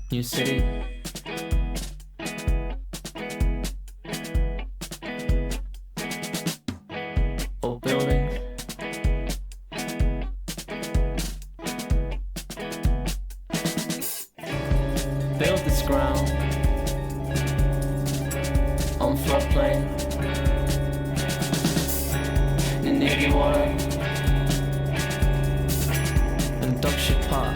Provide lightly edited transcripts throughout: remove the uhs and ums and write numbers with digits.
New city. Old buildings. Build this ground on floodplain in nearby water and Dogshit Park.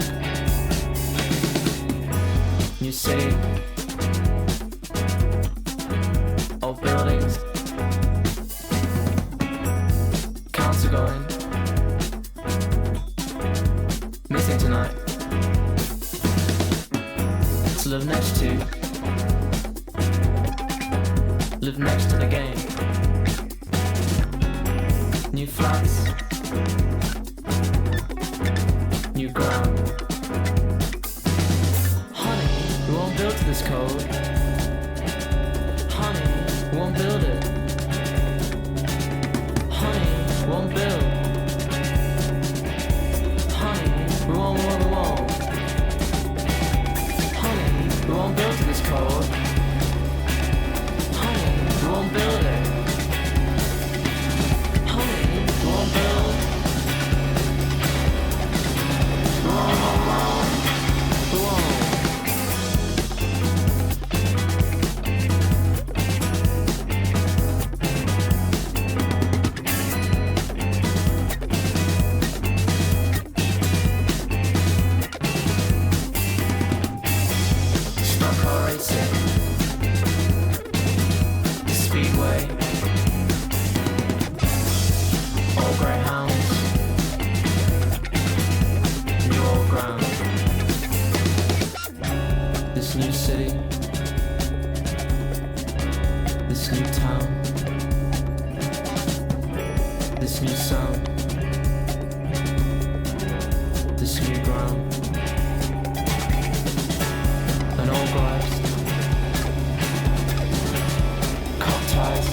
New city, old buildings, counts are going, missing tonight, to live next to, live next to the game. New flats, new ground. Honey, we won't build to this code. Honey, we won't build it. Honey, we won't build. Honey, we won't. Honey, we won't build to this code. Honey, we won't build it. Honey, we won't build. We won't. This new city, this new town, this new sound, this new ground, an old glass, cop ties,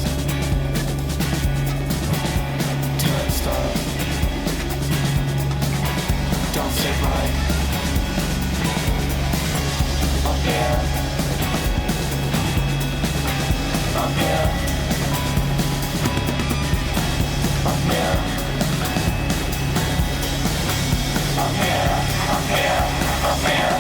turnstiles, don't say bye. Up here, up here, up here, up here, up here, up here.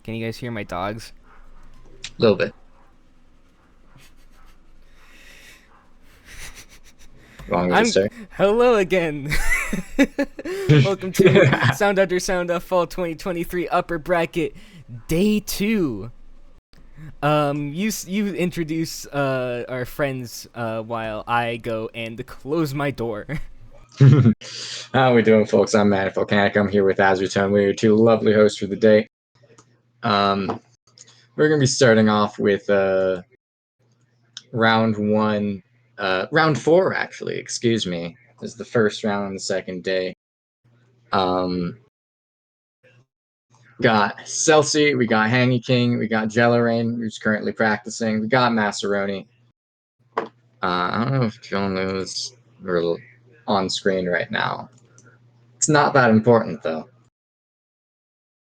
Can you guys hear my dogs? A little bit. Wrong way to start. Hello again. Welcome to Soundodger Sound Off Fall 2023 Upper Bracket Day 2. You introduce our friends while I go and close my door. How are we doing, folks? I'm Matt Volcanic. I'm here with Azertone. We're your two lovely hosts for the day. We're going to be starting off with round 4, actually. Excuse me. This is the first round on the second day. Got Celsi, we got HangyKing, we got jellorain, who's currently practicing. We got Massaroni. I don't know if John knows we're on screen right now. It's not that important, though.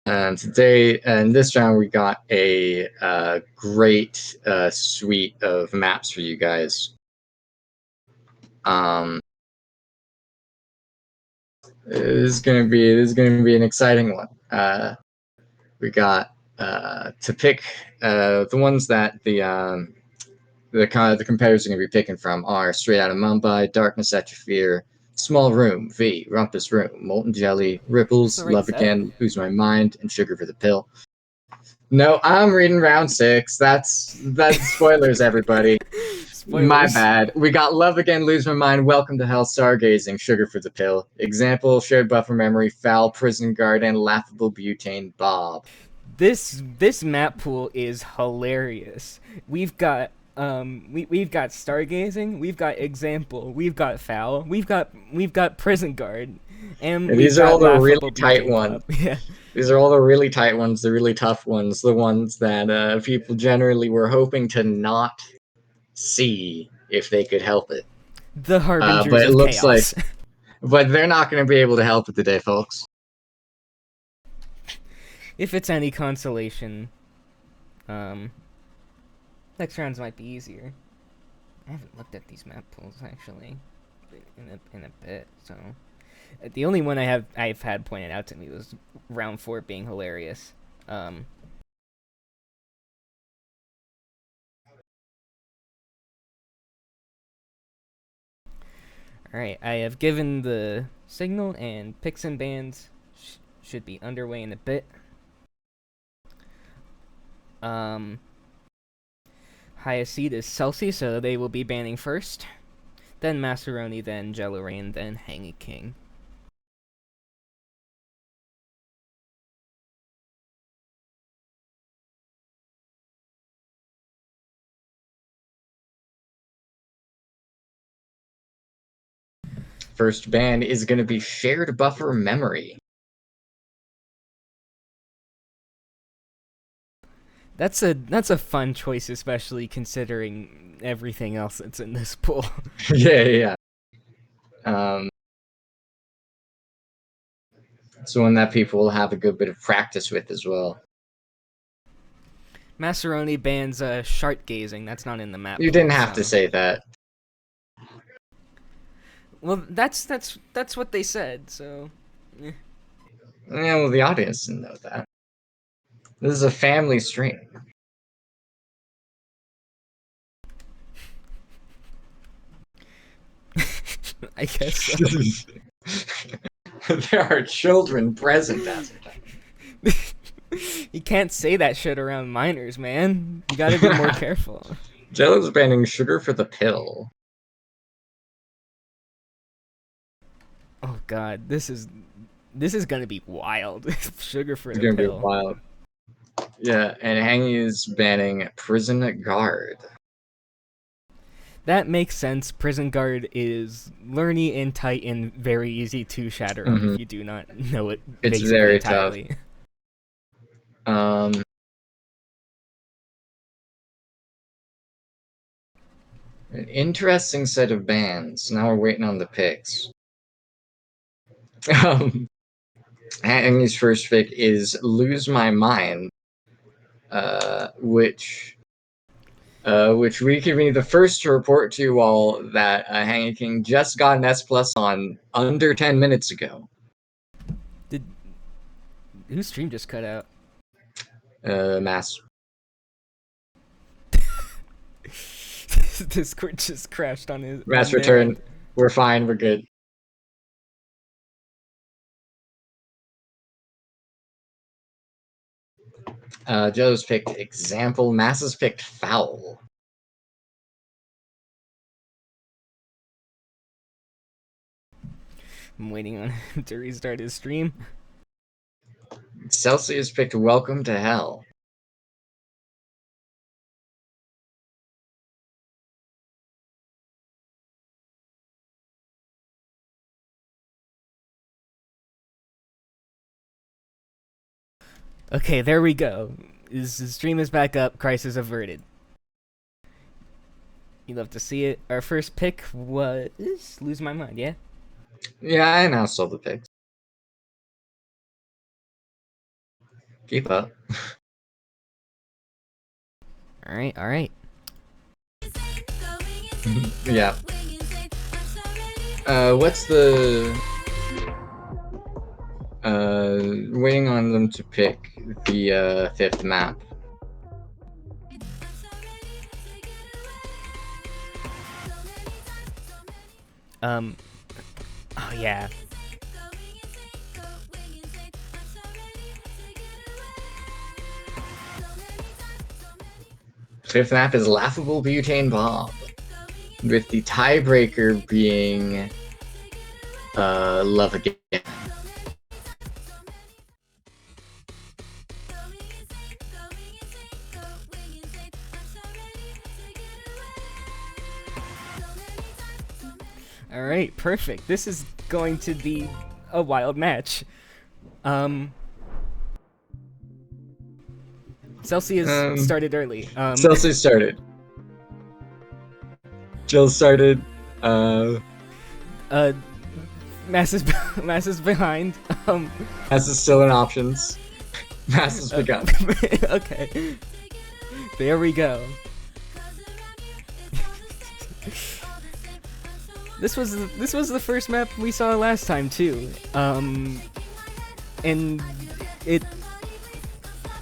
And today, in this round, we got a great suite of maps for you guys. This is gonna be an exciting one. We got to pick the ones that the competitors are gonna be picking from are Straight Outta Mumbai, Darkness at Your Fear, Small Room, V, Rumpus Room, Molten Jelly, Ripples, That's the right Love set. Again, Lose My Mind, and Sugar for the Pill. No, I'm reading round 6. That's spoilers, everybody. Spoilers. My bad. We got Love Again, Lose My Mind, Welcome to Hell, Stargazing, Sugar for the Pill. Example, Shared Buffer Memory, Foul, Prison Guard, and Laughable Butane, Bob. This map pool is hilarious. We've got we've got Stargazing, we've got Example, we've got Foul, we've got Prison Guard, and these are all the really tight Butane ones. Bob. Yeah. These are all the really tight ones, the really tough ones, the ones that people generally were hoping to not see if they could help it. The harbingers but it of looks chaos. But they're not going to be able to help it today, folks. If it's any consolation, next rounds might be easier. I haven't looked at these map pools actually in a bit, so the only one I've had pointed out to me was round 4 being hilarious. Alright, I have given the signal, and picks and bans should be underway in a bit. Highest seed is Celsi, so they will be banning first. Then Massaroni, then jellorain, then HangyKing. First ban is going to be shared buffer memory. That's a fun choice, especially considering everything else that's in this pool. Yeah. So one that people will have a good bit of practice with as well. Massaroni bans shark gazing. That's not in the map. You pool, didn't have to say that. Well, that's what they said. So. Yeah, well, the audience didn't know that. This is a family stream. I guess so. There are children present as of time. You can't say that shit around minors, man. You gotta be more careful. Jello's banning sugar for the pill. Oh god, this is gonna be wild. Sugar for It's the gonna pill. be wild. Yeah, and Hangy is banning prison guard. That makes sense. Prison guard is learny and tight and very easy to shatter on if you do not know it. It's basically very entirely. tough. An interesting set of bans. Now we're waiting on the picks. Hangy's first pick is Lose My Mind, which we can be the first to report to you all that HangyKing just got an S+ on under 10 minutes ago. Whose stream just cut out? Mass. Discord just crashed on his. Mass return. We're fine. We're good. Joe's picked example. Mass has picked foul. I'm waiting on him to restart his stream. Celsi has picked welcome to hell. Okay, there we go. His stream is back up. Crisis averted. You love to see it. Our first pick was Lose My Mind, yeah? Yeah, I announced all the picks. Keep up. Alright. Yeah. What's the... waiting on them to pick the fifth map. Oh yeah. Fifth map is Laughable Butane Bomb, with the tiebreaker being Love Again. Alright, perfect. This is going to be a wild match. Celsi has started early. Celsi started. Jill started. Mass is behind. Mass is still in options. Mass has begun. Okay. There we go. This was the first map we saw last time too. And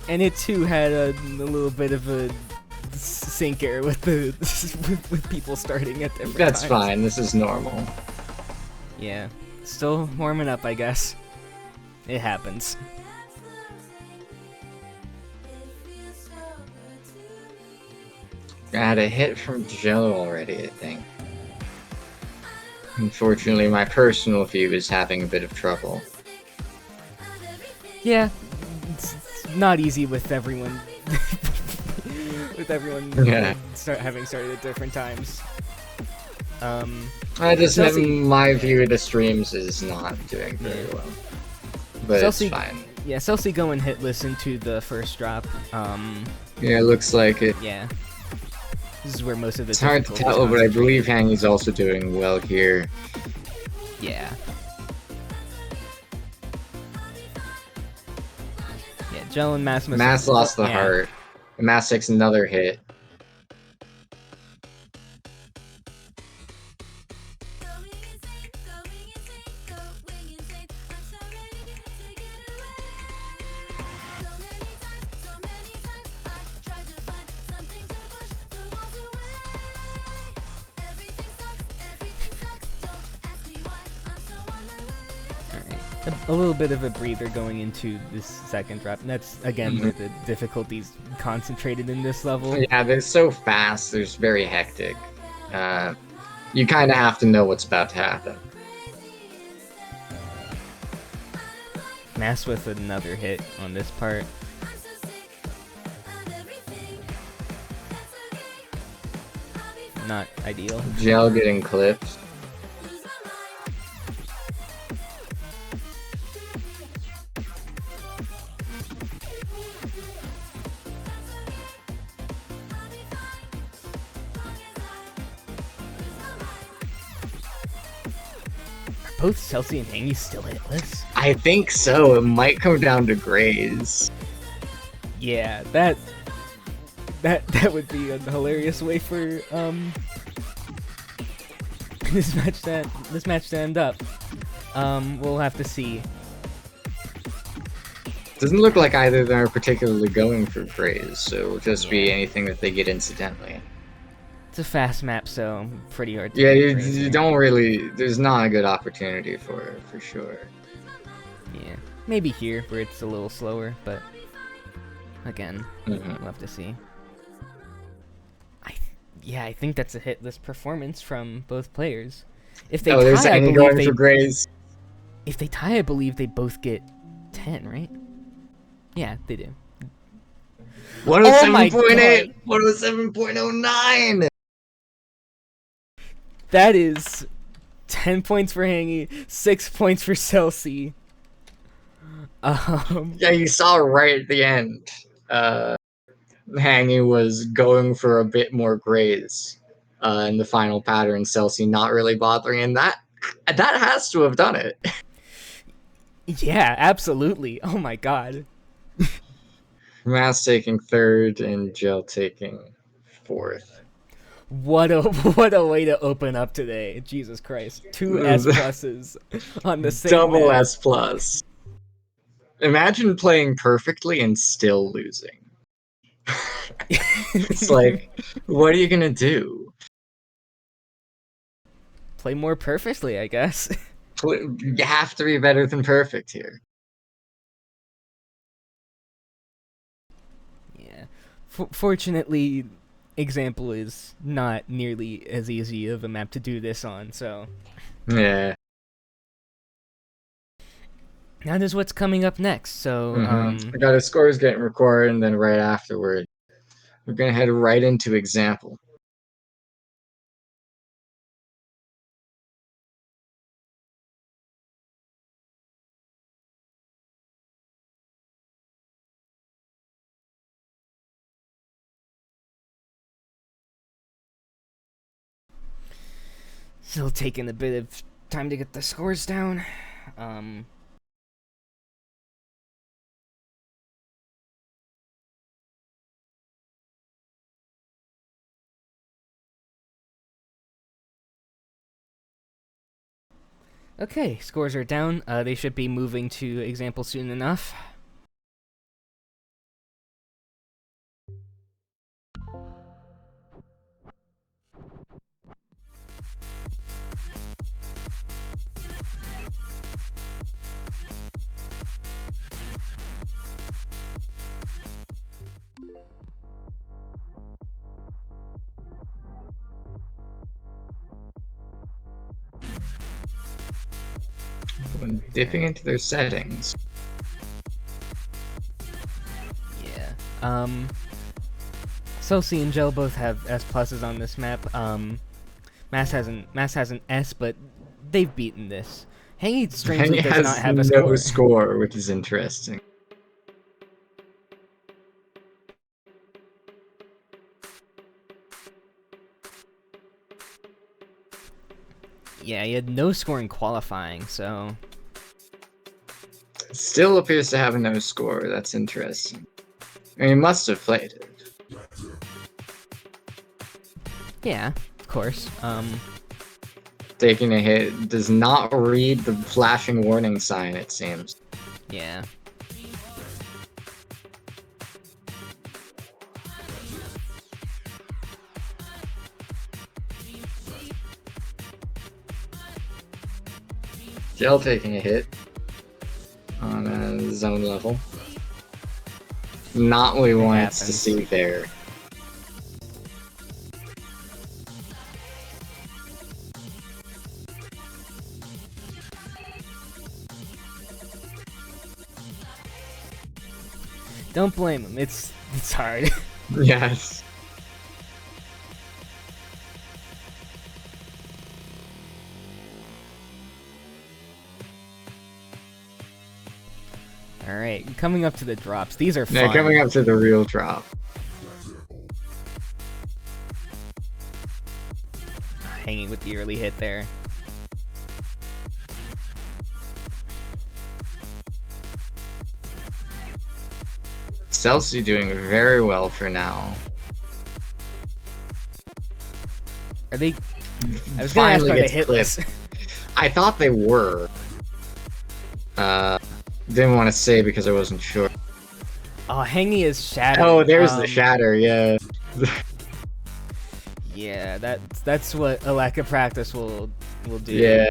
it too had a little bit of a sinker with the with people starting at different That's times. fine. This is normal. Yeah, still warming up, I guess. It happens. I had a hit from Jello already, I think. Unfortunately, my personal view is having a bit of trouble. Yeah, it's not easy with everyone. With everyone Yeah. having started at different times. I just Celsi- my view of the streams is not doing very well, but Celsi- it's fine. Yeah, Celsi going hitless into the first drop. Yeah, it looks like it. Yeah. This is where most of the It's hard to difficulty is tell, but I concentrated. believe Hangy's also doing well here. Yeah. Yeah, Gel and Mass Mass lost the yeah. heart. And Mass takes another hit. A little bit of a breather going into this second drop. And that's, again, where the difficulty's concentrated in this level. Yeah, they're so fast, they're very hectic. You kind of have to know what's about to happen. Mass with another hit on this part. Not ideal. Gel getting clipped. Both Celsi and Hangy still hitless? I think so. It might come down to Grays. Yeah, that would be a hilarious way for this match to end up. We'll have to see. Doesn't look like either of them are particularly going for Grays, so it'll just be anything that they get incidentally. It's a fast map, so pretty hard to Yeah, get you crazy. don't really. There's not a good opportunity for it, for sure. Yeah, maybe here where it's a little slower, but again, we'll have to see. I think that's a hitless performance from both players. If they there's tie, I any believe going for Grays. If they tie, I believe they both get 10, right? Yeah, they do. 107.8, 107.09. That is 10 points for Hangy, 6 points for Celsi. Yeah, you saw right at the end. Hangy was going for a bit more Grays in the final pattern. Celsi not really bothering, and that has to have done it. Yeah, absolutely. Oh my god. Mass taking third and Gel taking fourth. What a way to open up today. Jesus Christ. 2 S pluses on the same Double map. S plus. Imagine playing perfectly and still losing. It's like, what are you gonna do? Play more perfectly, I guess. You have to be better than perfect here. Yeah. Fortunately, example is not nearly as easy of a map to do this on, so Yeah. that is what's coming up next. So We got our scores getting recorded, and then right afterward, we're gonna head right into example. still taking a bit of time to get the scores down. Okay, scores are down. They should be moving to example soon enough. when dipping into their settings. Yeah. Celsi and Gel both have S pluses on this map. Mass has an S, but they've beaten this. Hangy strangely Hangy does has not have a no score. score, which is interesting. Yeah, he had no score in qualifying, so... Still appears to have no score. That's interesting. I mean, he must have played it. Yeah, of course. Taking a hit does not read the flashing warning sign, it seems. Yeah. Gel taking a hit on a zone level. Not what we wanted to see there. Don't blame him. It's hard. Yes. Alright, coming up to the drops. These are fun. Now coming up to the real drop. Hanging with the early hit there. Celsi doing very well for now. Are they... I was gonna ask about the hit list. I thought they were. Didn't want to say because I wasn't sure. Oh, Hangy is shattered. Oh, there's the shatter, yeah. Yeah, that's what a lack of practice will do. Yeah.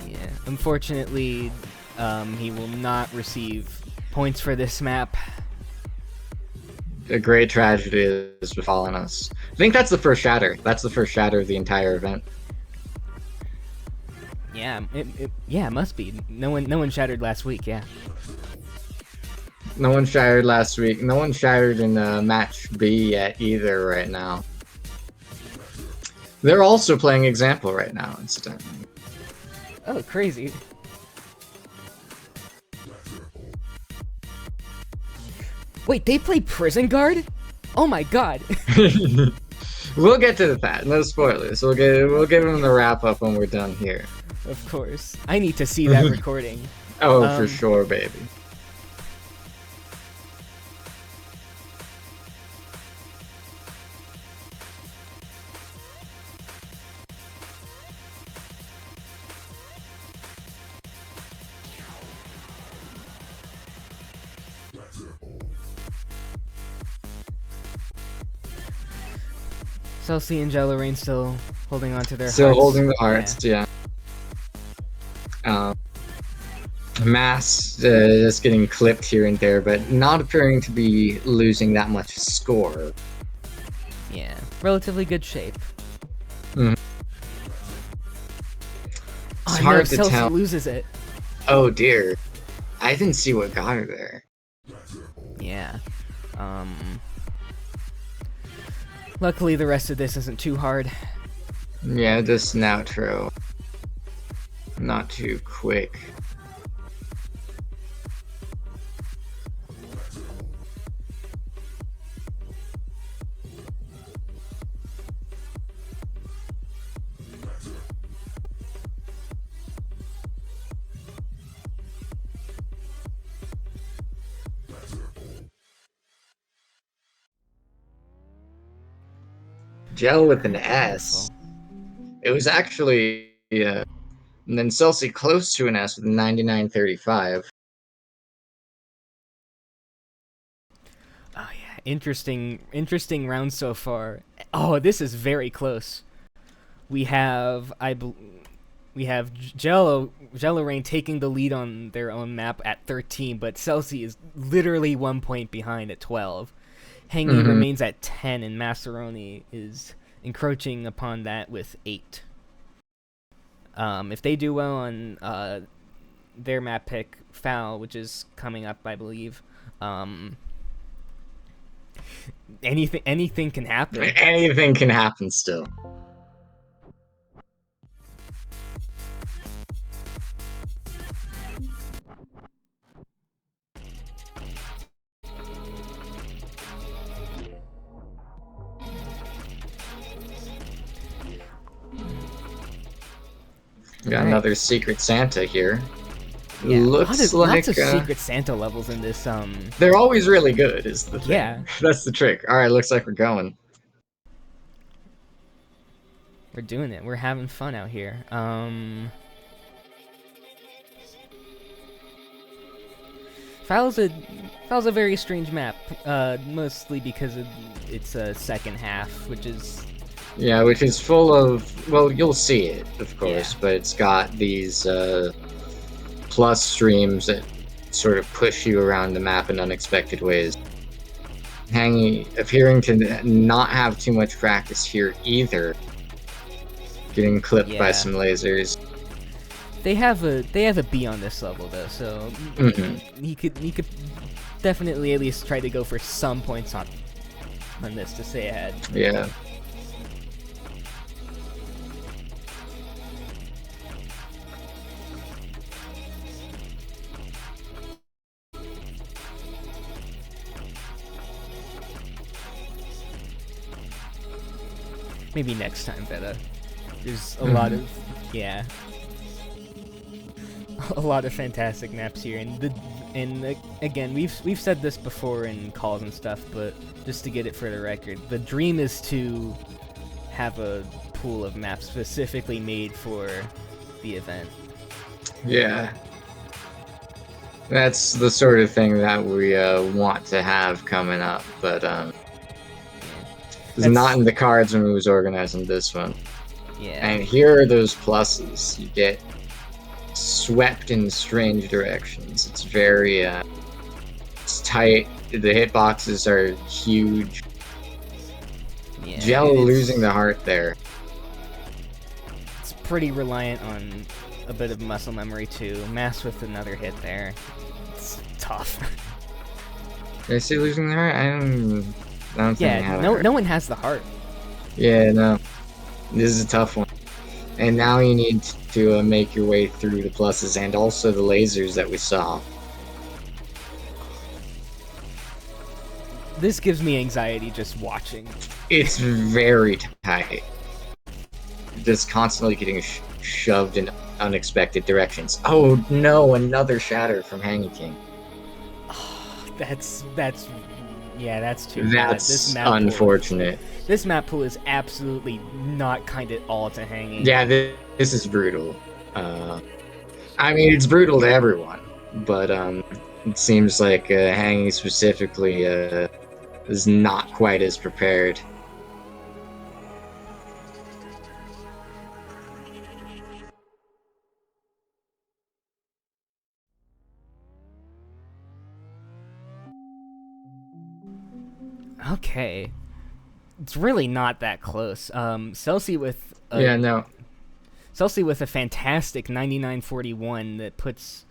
Yeah. Unfortunately, he will not receive points for this map. A great tragedy has befallen us. I think that's the first shatter. That's the first shatter of the entire event. Yeah, it must be. No one shattered last week. Yeah. No one shattered last week. No one shattered in match B yet either right now. They're also playing example right now, incidentally. Oh, crazy. Wait, they play Prison Guard? Oh my god. We'll get to that. No spoilers. We'll give them the wrap up when we're done here. Of course. I need to see that recording. Oh, for sure, baby. Celsi and jellorain still holding on to their Still hearts. holding the hearts, yeah. Mass just getting clipped here and there, but not appearing to be losing that much score. Yeah, relatively good shape. Mm. Oh, It's hard to Celsi tell. loses it. Oh dear. I didn't see what got her there. Yeah. Luckily, the rest of this isn't too hard. Yeah, just an outro. Not too quick. Gel with an S. It was actually, and then Celsi close to an S with a 99.35. Oh yeah, interesting round so far. Oh, this is very close. We have jellorain taking the lead on their own map at 13, but Celsi is literally 1 point behind at 12. Hangy remains at 10, and Massaroni is encroaching upon that with 8. If they do well on their map pick, Foul, which is coming up, I believe, anything can happen. Anything can happen still. Got another Secret Santa here. Yeah, Looks lots of like Secret Santa levels in this. they're always really good, is the thing. Yeah. That's the trick. All right, looks like we're going. We're doing it. We're having fun out here. Foul's a very strange map, mostly because it's a second half, which is... Yeah, which is full of... Well, you'll see it, of course, Yeah. but it's got these plus streams that sort of push you around the map in unexpected ways. Hangy appearing to not have too much practice here either. Getting clipped by some lasers. They have a B on this level though, so he could definitely at least try to go for some points on this to stay ahead. Yeah. Maybe next time, Veta. There's a lot of a lot of fantastic maps here, and again, we've said this before in calls and stuff, but just to get it for the record, the dream is to have a pool of maps specifically made for the event. Yeah. That's the sort of thing that we want to have coming up, but it's not in the cards when we was organizing this one. Yeah. And here are those pluses. You get swept in strange directions. It's very it's tight. The hitboxes are huge. Yeah, Jello losing the heart there. It's pretty reliant on a bit of muscle memory too. Mass with another hit there. It's tough. Did I say losing the heart? I don't think I have no one has the heart. Yeah, no. This is a tough one. And now you need to make your way through the pluses and also the lasers that we saw. This gives me anxiety just watching. It's very tight. Just constantly getting shoved in unexpected directions. Oh no, another shatter from HangyKing. That's too bad. That's this map unfortunate. This map pool is absolutely not kind at all to Hangy. Yeah, this is brutal. I mean, it's brutal to everyone, but it seems like Hangy specifically is not quite as prepared. Okay. It's really not that close. Celsi with Celsi with a fantastic 99.41 that puts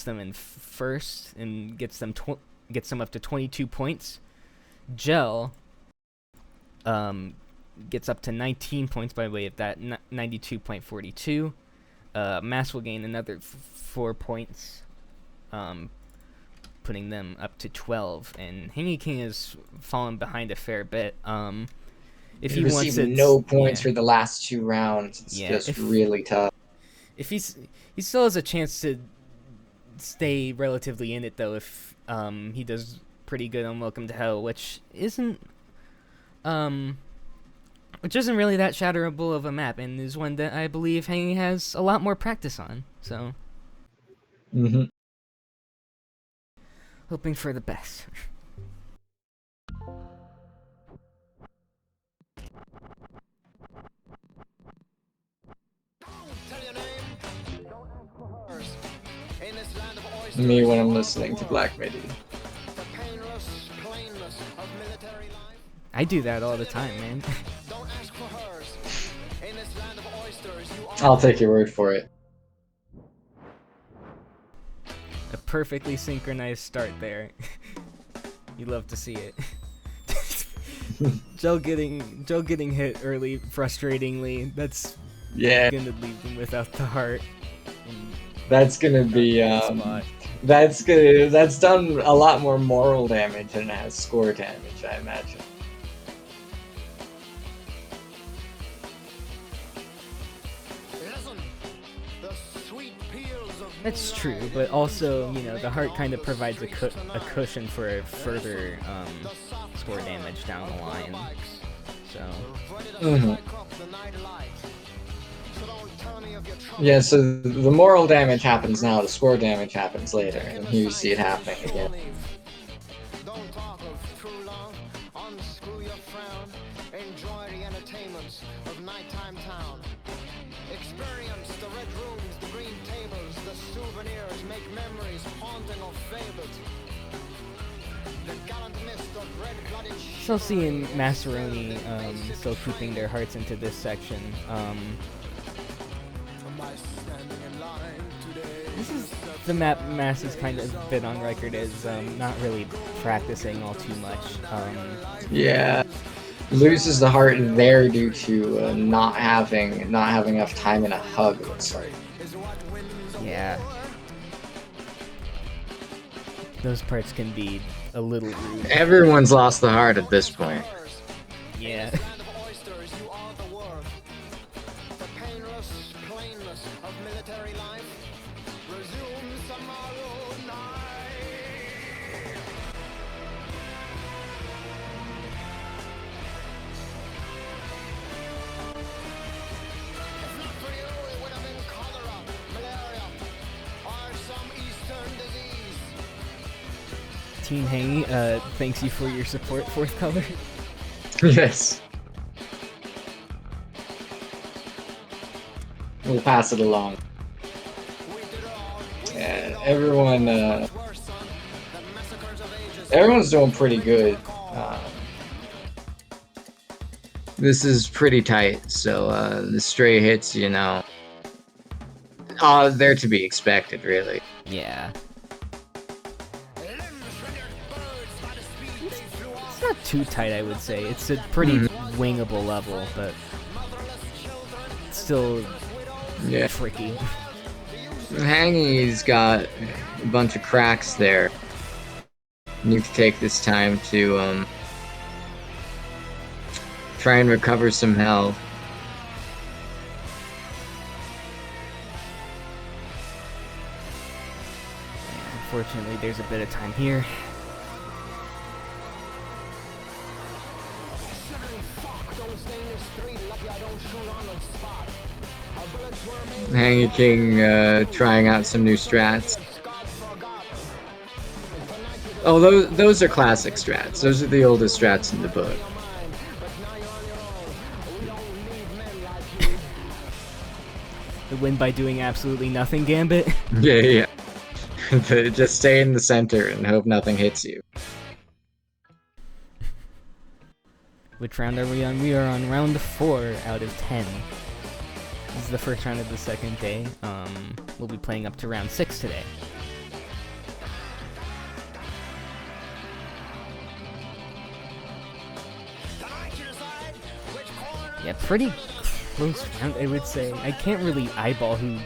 them in first and gets them up to 22 points. Gel gets up to 19 points by way of that 92.42. Mass will gain another 4 points, putting them up to 12, and HangyKing has fallen behind a fair bit. If he wants no points for the last 2 rounds, it's just really tough. If he still has a chance to stay relatively in it though, if he does pretty good on Welcome to Hell, which isn't really that shatterable of a map, and is one that I believe Hangy has a lot more practice on. So, hoping for the best. Me when I'm listening to Black Midi. I do that all the time, man. I'll take your word for it. A perfectly synchronized start there. You love to see it. Joe getting hit early, frustratingly. That's Yeah, gonna leave them without the heart. And that's gonna be that's done a lot more moral damage than it has score damage, I imagine. That's true, but also, you know, the heart kind of provides a cushion for further score damage down the line. So. Yeah, so the moral damage happens now, the score damage happens later, and here you see it happening again. Don't talk of too long, unscrew your frown, enjoy the entertainments of nighttime town. Experience the red rooms, the green tables, the souvenirs, make memories haunting or fabled. The gallant mist of red-blooded Celsi and Massaroni still keeping their hearts into this section. This is the map Mass has kind of been on record as not really practicing all too much. Yeah, loses the heart there due to not having enough time in a hug. Looks like. Yeah, those parts can be a little rude. Everyone's lost the heart at this point. Yeah. Team Hangy, thanks you for your support, Fourth Color. Yes. We'll pass it along. Yeah, everyone's doing pretty good. This is pretty tight, so the stray hits, you know, they're to be expected, really. Yeah. It's not too tight, I would say. It's a pretty wingable level, but still tricky. Hangy's got a bunch of cracks there. Need to take this time to try and recover some health. Yeah, unfortunately, there's a bit of time here. HangyKing trying out some new strats. Oh, those are classic strats. Those are the oldest strats in the book. The win by doing absolutely nothing gambit. Yeah. Just stay in the center and hope nothing hits you. Which round are we on? We are on round 4 out of 10. This is the first round of the second day. We'll be playing up to round 6 today. Yeah, pretty close round, I would say. I can't really eyeball who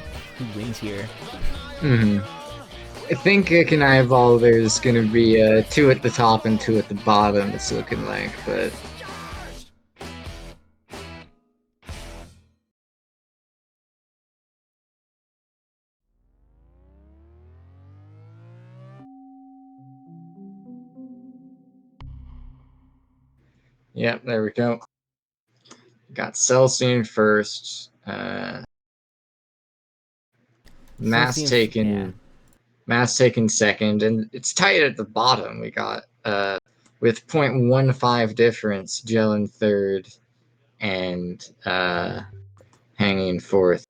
wins here. I think I can eyeball there's gonna be 2 at the top and 2 at the bottom, it's looking like, but... Yep, there we go. Got celsi in first. Mass taken second, and it's tight at the bottom. We got with 0.15 difference, Gel in third, and Hangy in fourth.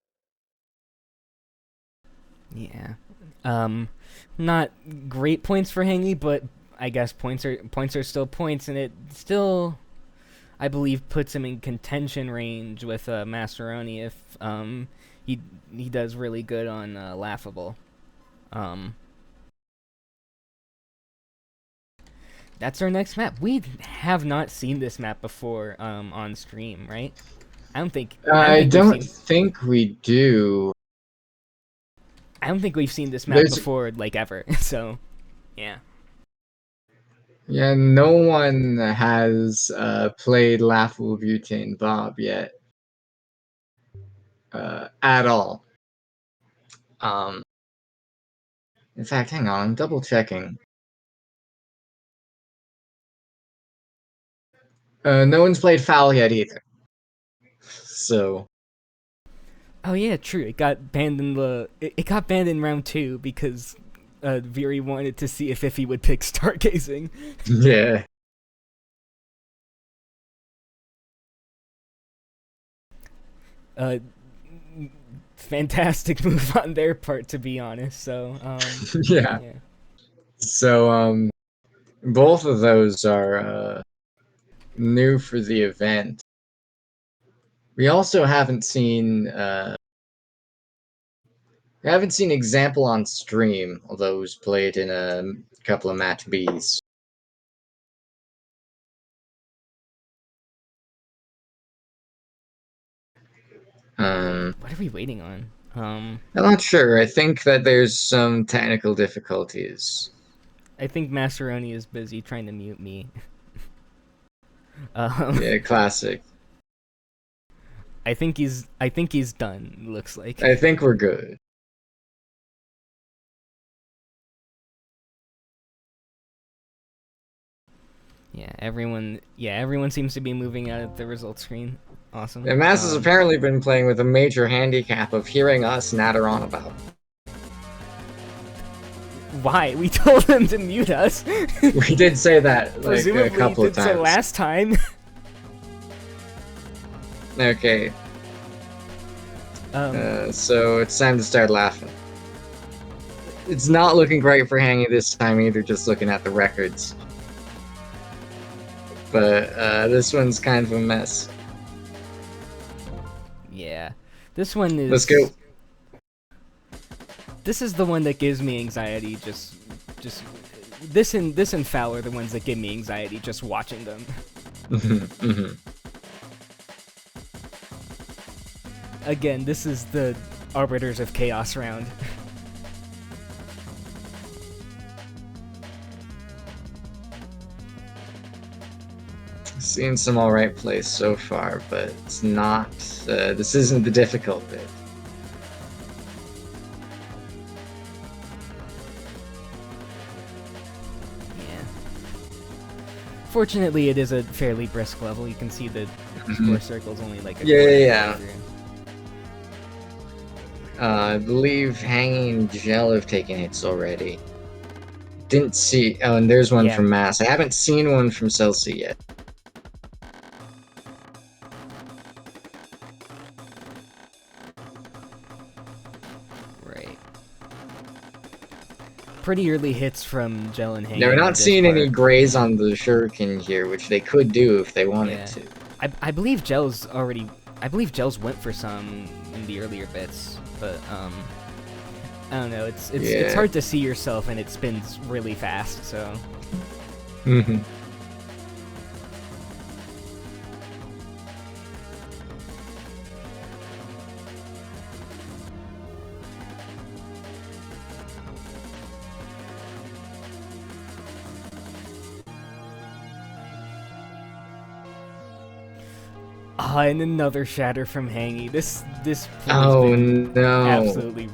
Yeah. Not great points for Hangy, but I guess points are still points, and it still, I believe puts him in contention range with Massaroni if he does really good on Laughable. That's our next map. We have not seen this map before on stream, right? I don't think we do. I don't think we've seen this map There's- before, like, ever. So, yeah. Yeah, no one has played Laughable Butane Bob yet. At all. In fact, hang on, I'm double checking. No one's played Foul yet either. So. Oh yeah, true. It got banned in it got banned in round 2 because Viri wanted to see if Iffy would pick Stargazing. Yeah. Fantastic move on their part, to be honest. So, yeah. So, both of those are new for the event. We also haven't seen example on stream, although it was played in a couple of match Bs. What are we waiting on? I'm not sure. I think that there's some technical difficulties. I think Massaroni is busy trying to mute me. Yeah, classic. I think he's done. Looks like. I think we're good. Yeah, everyone seems to be moving out of the results screen. Awesome. And Mass has apparently been playing with a major handicap of hearing us natter on about. Why? We told him to mute us. We did say that like Presumably a couple of did times. so last time. Okay. So it's time to start laughing. It's not looking great for Hangy this time either, just looking at the records. But this one's kind of a mess. Yeah. This one is... Let's go. This is the one that gives me anxiety, just this and Foul are the ones that give me anxiety just watching them. Again, this is the Arbiters of Chaos round. Seen some alright plays so far, but it's not. This isn't the difficult bit. Yeah. Fortunately, it is a fairly brisk level. You can see the score circle's only like a Yeah. I believe Hanging and Gel have taken hits already. Didn't see. Oh, and there's one from Mass. I haven't seen one from Celsi yet. Right. Pretty early hits from Gel and Hanging. They're not seeing any grays on the Shuriken here, which they could do if they wanted to. I believe Gel's already. I believe Gel's went for some in the earlier bits, but I don't know. It's hard to see yourself, and it spins really fast. So. And another shatter from Hangy. This Oh no! Absolutely.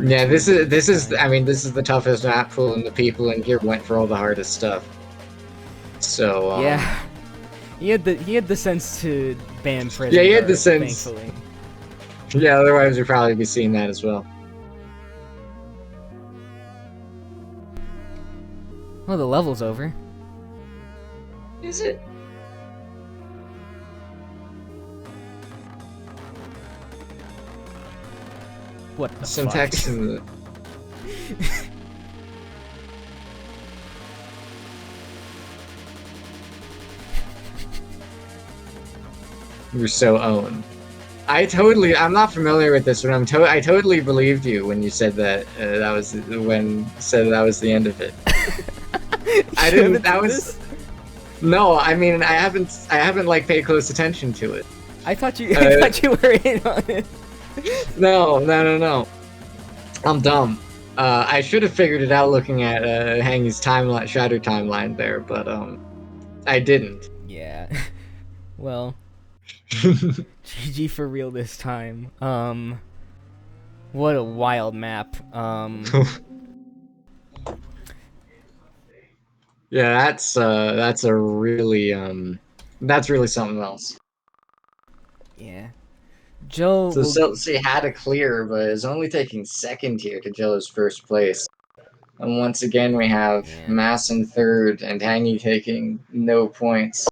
Yeah, this is. I mean, this is the toughest map pool, and the people in here went for all the hardest stuff. So yeah, he had the sense to ban prison. Yeah, he had the sense. Thankfully. Yeah, otherwise we'd probably be seeing that as well. Well, the level's over. Is it? What the Some fuck? text in the... Rousseau own. I'm not familiar with this, but I totally believed you when you said that that was the end of it. I didn't. That was no. I mean, I haven't like paid close attention to it. I thought you were in on it. No. I'm dumb. I should have figured it out looking at Hangy's timeline, Shadow timeline there, but I didn't. Yeah. Well, GG for real this time. What a wild map. Yeah, that's really something else. Yeah. Joe. So Celsi had a clear, but is only taking second here to Jello's first place. And once again, we have Mass in third and Hangy taking no points.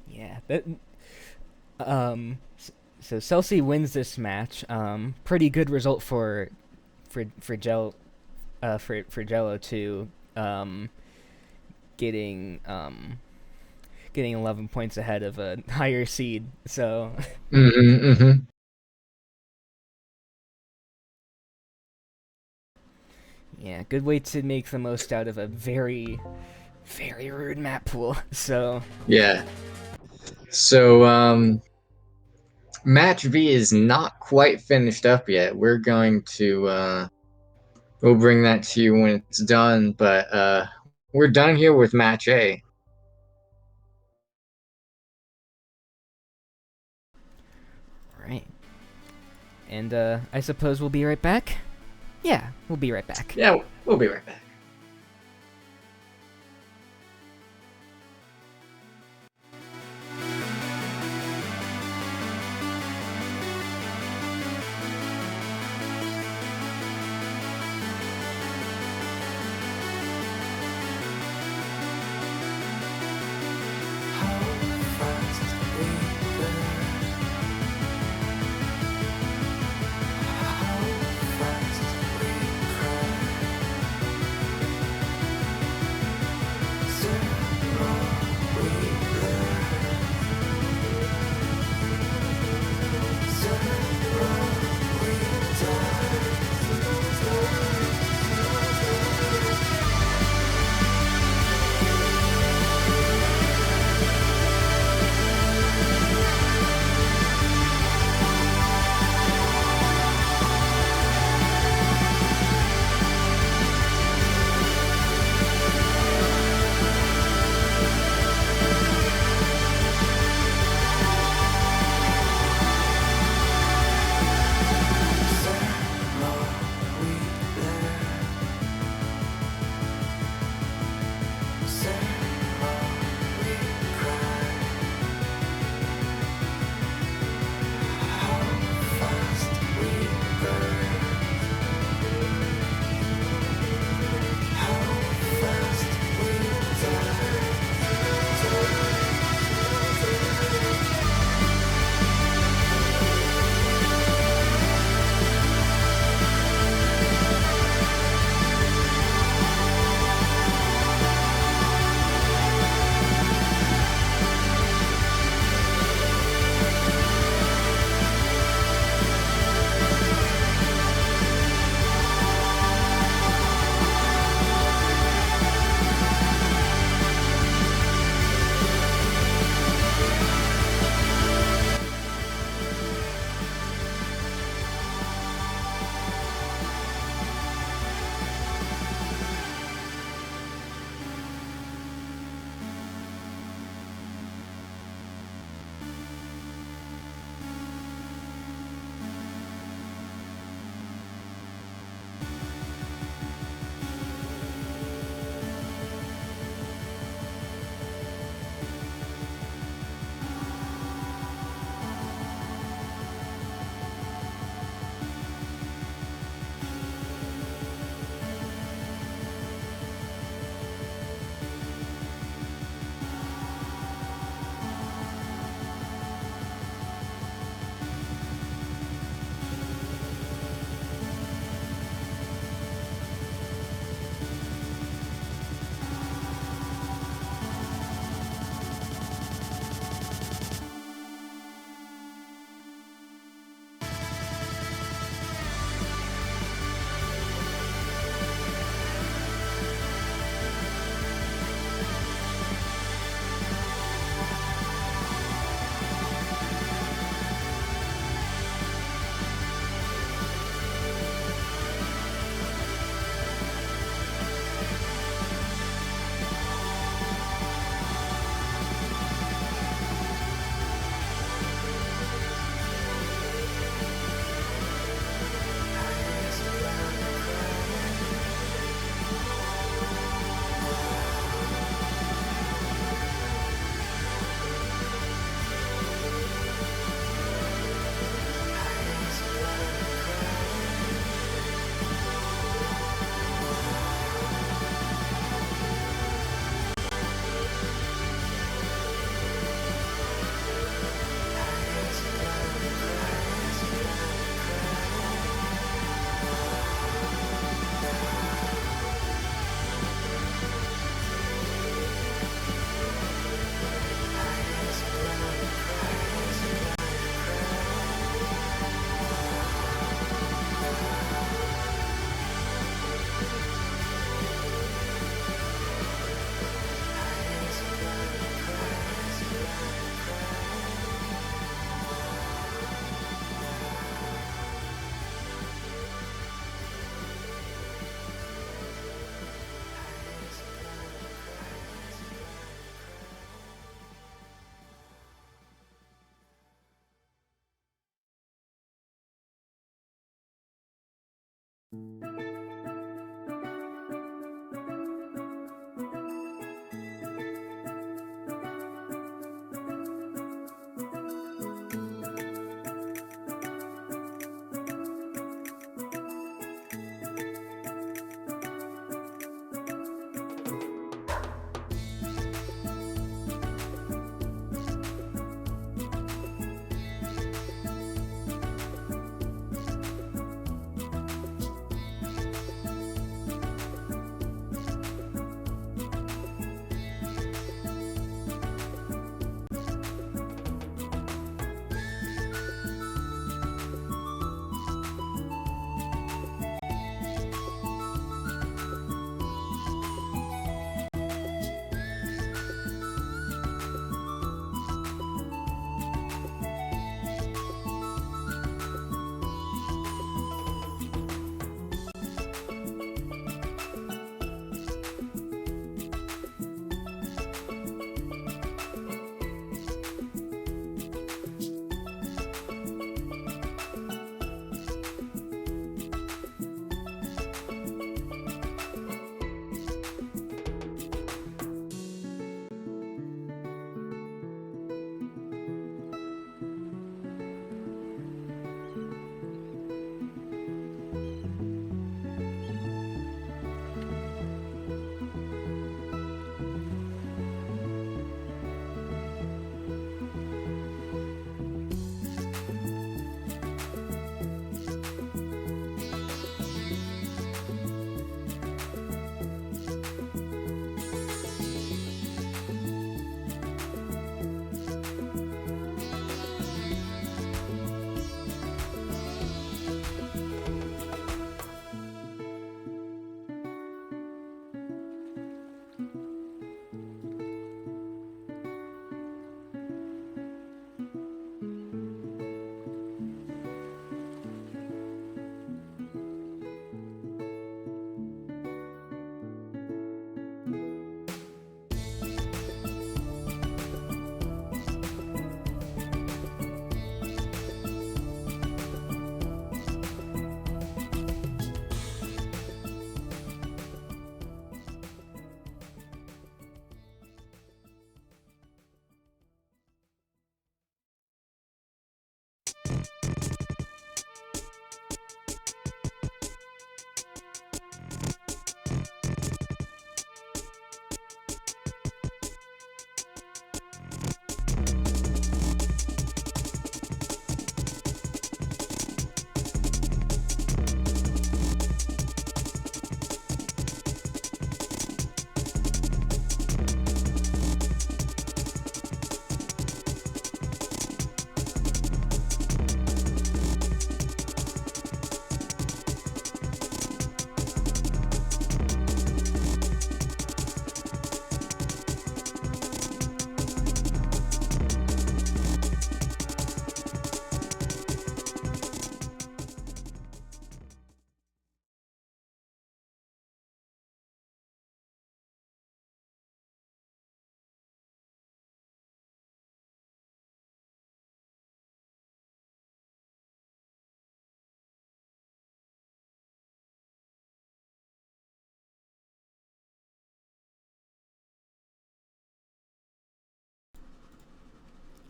Yeah. So Celsi wins this match. Pretty good result for Jello too. Getting 11 points ahead of a higher seed. So. Yeah, good way to make the most out of a very, very rude map pool. So. Yeah. So match V is not quite finished up yet. We're going to we'll bring that to you when it's done, but we're done here with match A. Right. And I suppose we'll be right back? Yeah, we'll be right back. Yeah, we'll be right back.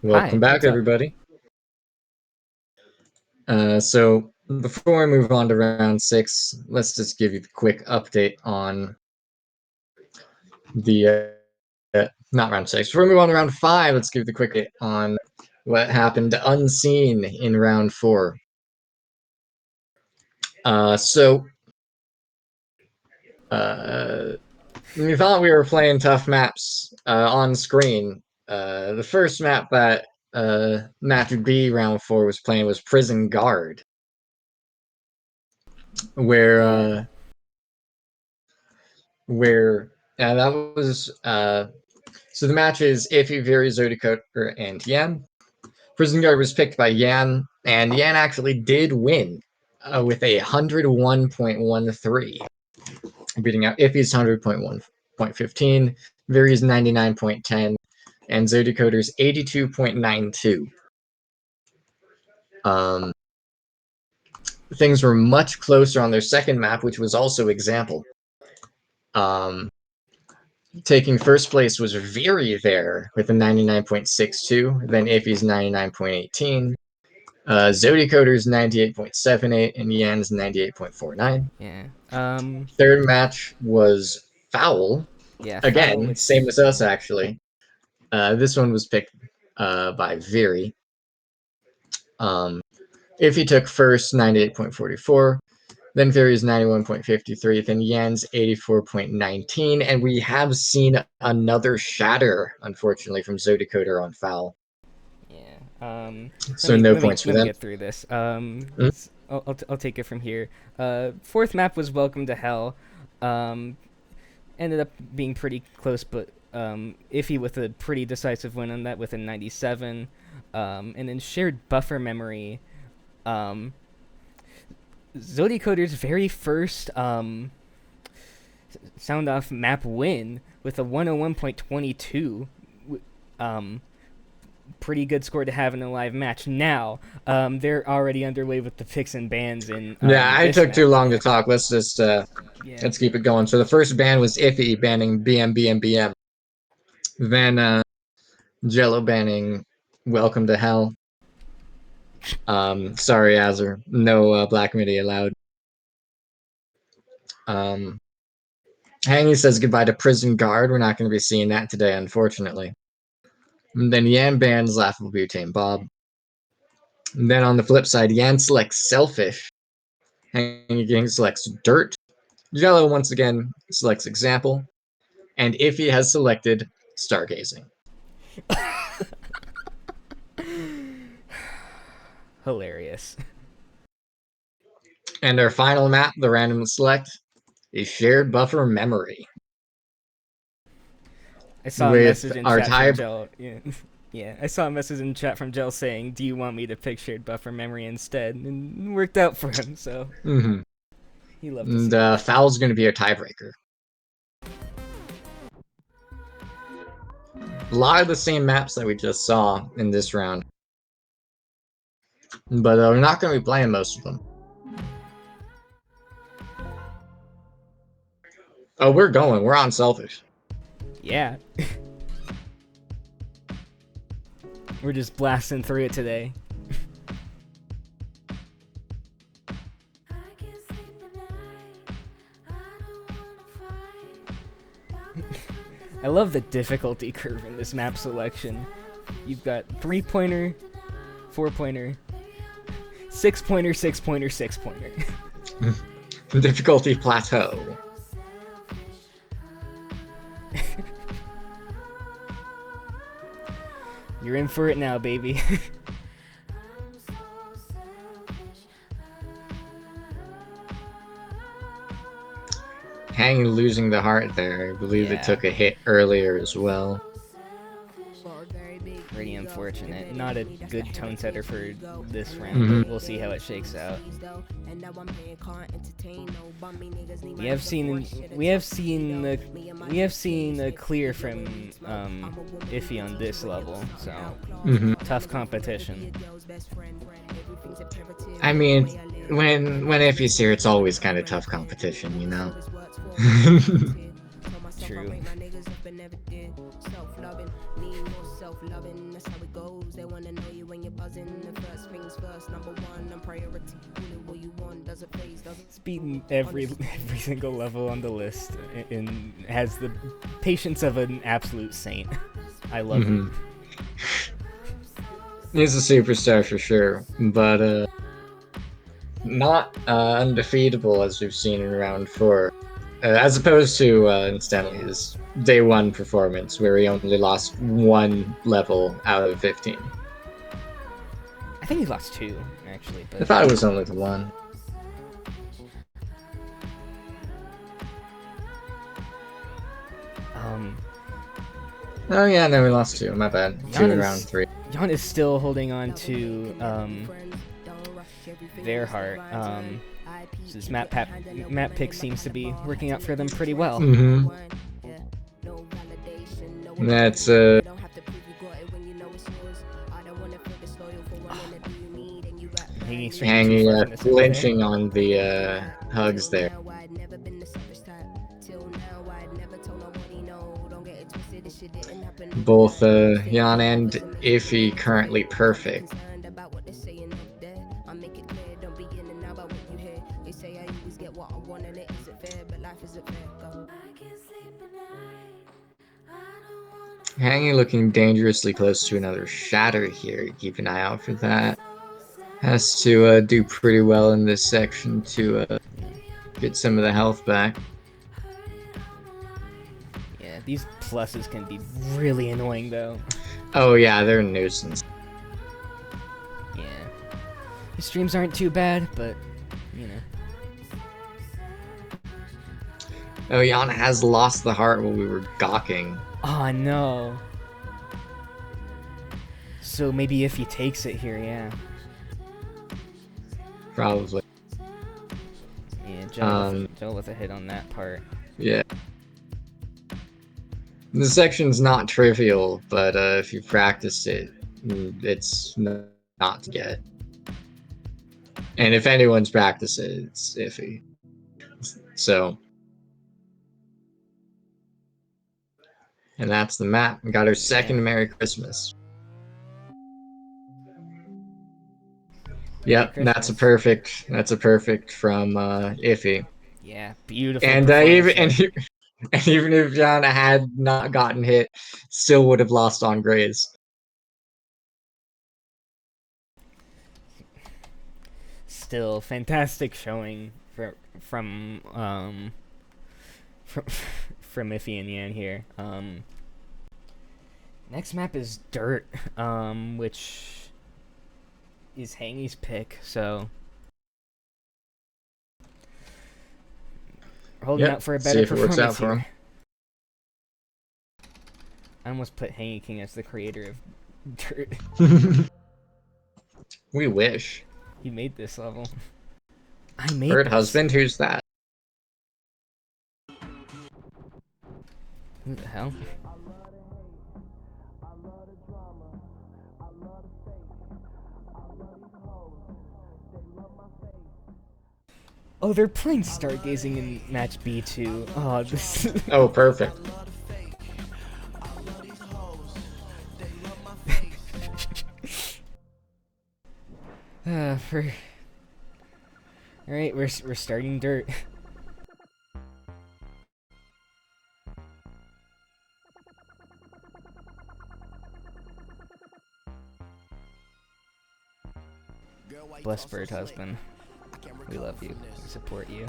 Welcome back, what's up? everybody. So before I move on to round 6, let's just give you the quick update on the not round 6. Before we move on to round 5, let's give you the quick update on what happened unseen in round 4. So we thought we were playing tough maps on screen. The first map that Matthew B round 4 was playing was Prison Guard, where that was so the match is iffydsu, zodycoder, and Yan. Prison Guard was picked by Yan, and Yan actually did win with a 101.13, beating out Iffy's 100.1.15, Very's 99.10, and Zodycoder's 82.92. things were much closer on their second map, which was also example. Taking first place was Veery there with a 99.62, then Iffy's 99.18, zodycoder's 98.78, and Yan's 98.49. Yeah. Third match was Foul. Yeah. Again, Foul, which, same as us, actually. This one was picked by Veery. Iffy took first, 98.44. Then Veery's 91.53, then Yan's 84.19, and we have seen another shatter, unfortunately, from zodycoder on Foul. Yeah. So no points for let me them. get through this. I'll take it from here. Fourth map was Welcome to Hell. Ended up being pretty close, but Iffy with a pretty decisive win on that with a 97. And then shared buffer memory. Zodycoder's very first sound off map win with a 101.22. Pretty good score to have in a live match. Now, they're already underway with the picks and bans in Yeah, I this took map. too long to talk. Let's just Yeah. let's keep it going. So the first ban was Iffy banning BM. Then Jello banning Welcome to Hell. Sorry, Azur. No Black MIDI allowed. Hangy says goodbye to Prison Guard. We're not going to be seeing that today, unfortunately. And then Yan bans Laughable Butane Bob. And then on the flip side, Yan selects Selfish. HangyKing selects Dirt. Jello once again selects Example. And Iffy has selected Stargazing. Hilarious. And our final map, the random select, is Shared Buffer Memory. I saw a With message in our chat tie- from Gel. Yeah. Yeah, I saw a message in chat from Gel saying, "Do you want me to pick shared buffer memory instead?" And it worked out for him, so he loved to see And it. Foul's going to be a tiebreaker. A lot of the same maps that we just saw in this round. But we're not going to be playing most of them. Oh, we're going. We're on Selfish. Yeah. We're just blasting through it today. I love the difficulty curve in this map selection. You've got 3-pointer, 4-pointer, 6-pointer, 6-pointer, 6-pointer. Difficulty plateau. You're in for it now, baby. Hang losing the heart there. I believe Yeah. it took a hit earlier as well. Pretty unfortunate. Not a good tone setter for this round, but we'll see how it shakes out. We have seen a clear from Iffy on this level, so tough competition. I mean, when Iffy's here, it's always kind of tough competition, you know? True. It's beaten every single level on the list and has the patience of an absolute saint. I love it. He's a superstar for sure, but not undefeatable as we've seen in round 4. As opposed to Stanley's day 1 performance, where he only lost 1 level out of 15. I think he lost 2, actually. But I thought it was only the 1. Oh yeah, no, we lost 2. My bad. 2 in round 3. Jan is still holding on to their heart. So this map pick seems to be working out for them pretty well. That's Hangy flinching on the hugs there. Both Jan and Iffy currently perfect. Hangy looking dangerously close to another shatter here. Keep an eye out for that. Has to do pretty well in this section to get some of the health back. Yeah, these pluses can be really annoying though. Oh yeah, they're a nuisance. Yeah. These streams aren't too bad, but, you know. Oh, Jan has lost the heart while we were gawking. Oh no. So maybe if he takes it here, yeah. Probably. Yeah, Joe with a hit on that part. Yeah. The section's not trivial, but if you practice it, it's not to get. And if anyone's practiced it, it's iffy. So. And that's the map. We got our second Merry Christmas. Yep, that's a perfect. That's a perfect from Iffy. Yeah, beautiful. And even if John had not gotten hit, still would have lost on Grays. Still fantastic showing from Iffy and Yan here. Next map is Dirt, which is Hangy's pick, so we're holding out for a better performance out for him. I almost put HangyKing as the creator of Dirt. We wish. He made this level. I made Bird this. husband? Who's that? Who the hell? Oh, they're playing Stargazing in match B2. Oh, this. Oh, perfect. Alright, we're starting Dirt. Bless Bird husband. We love you. We support you.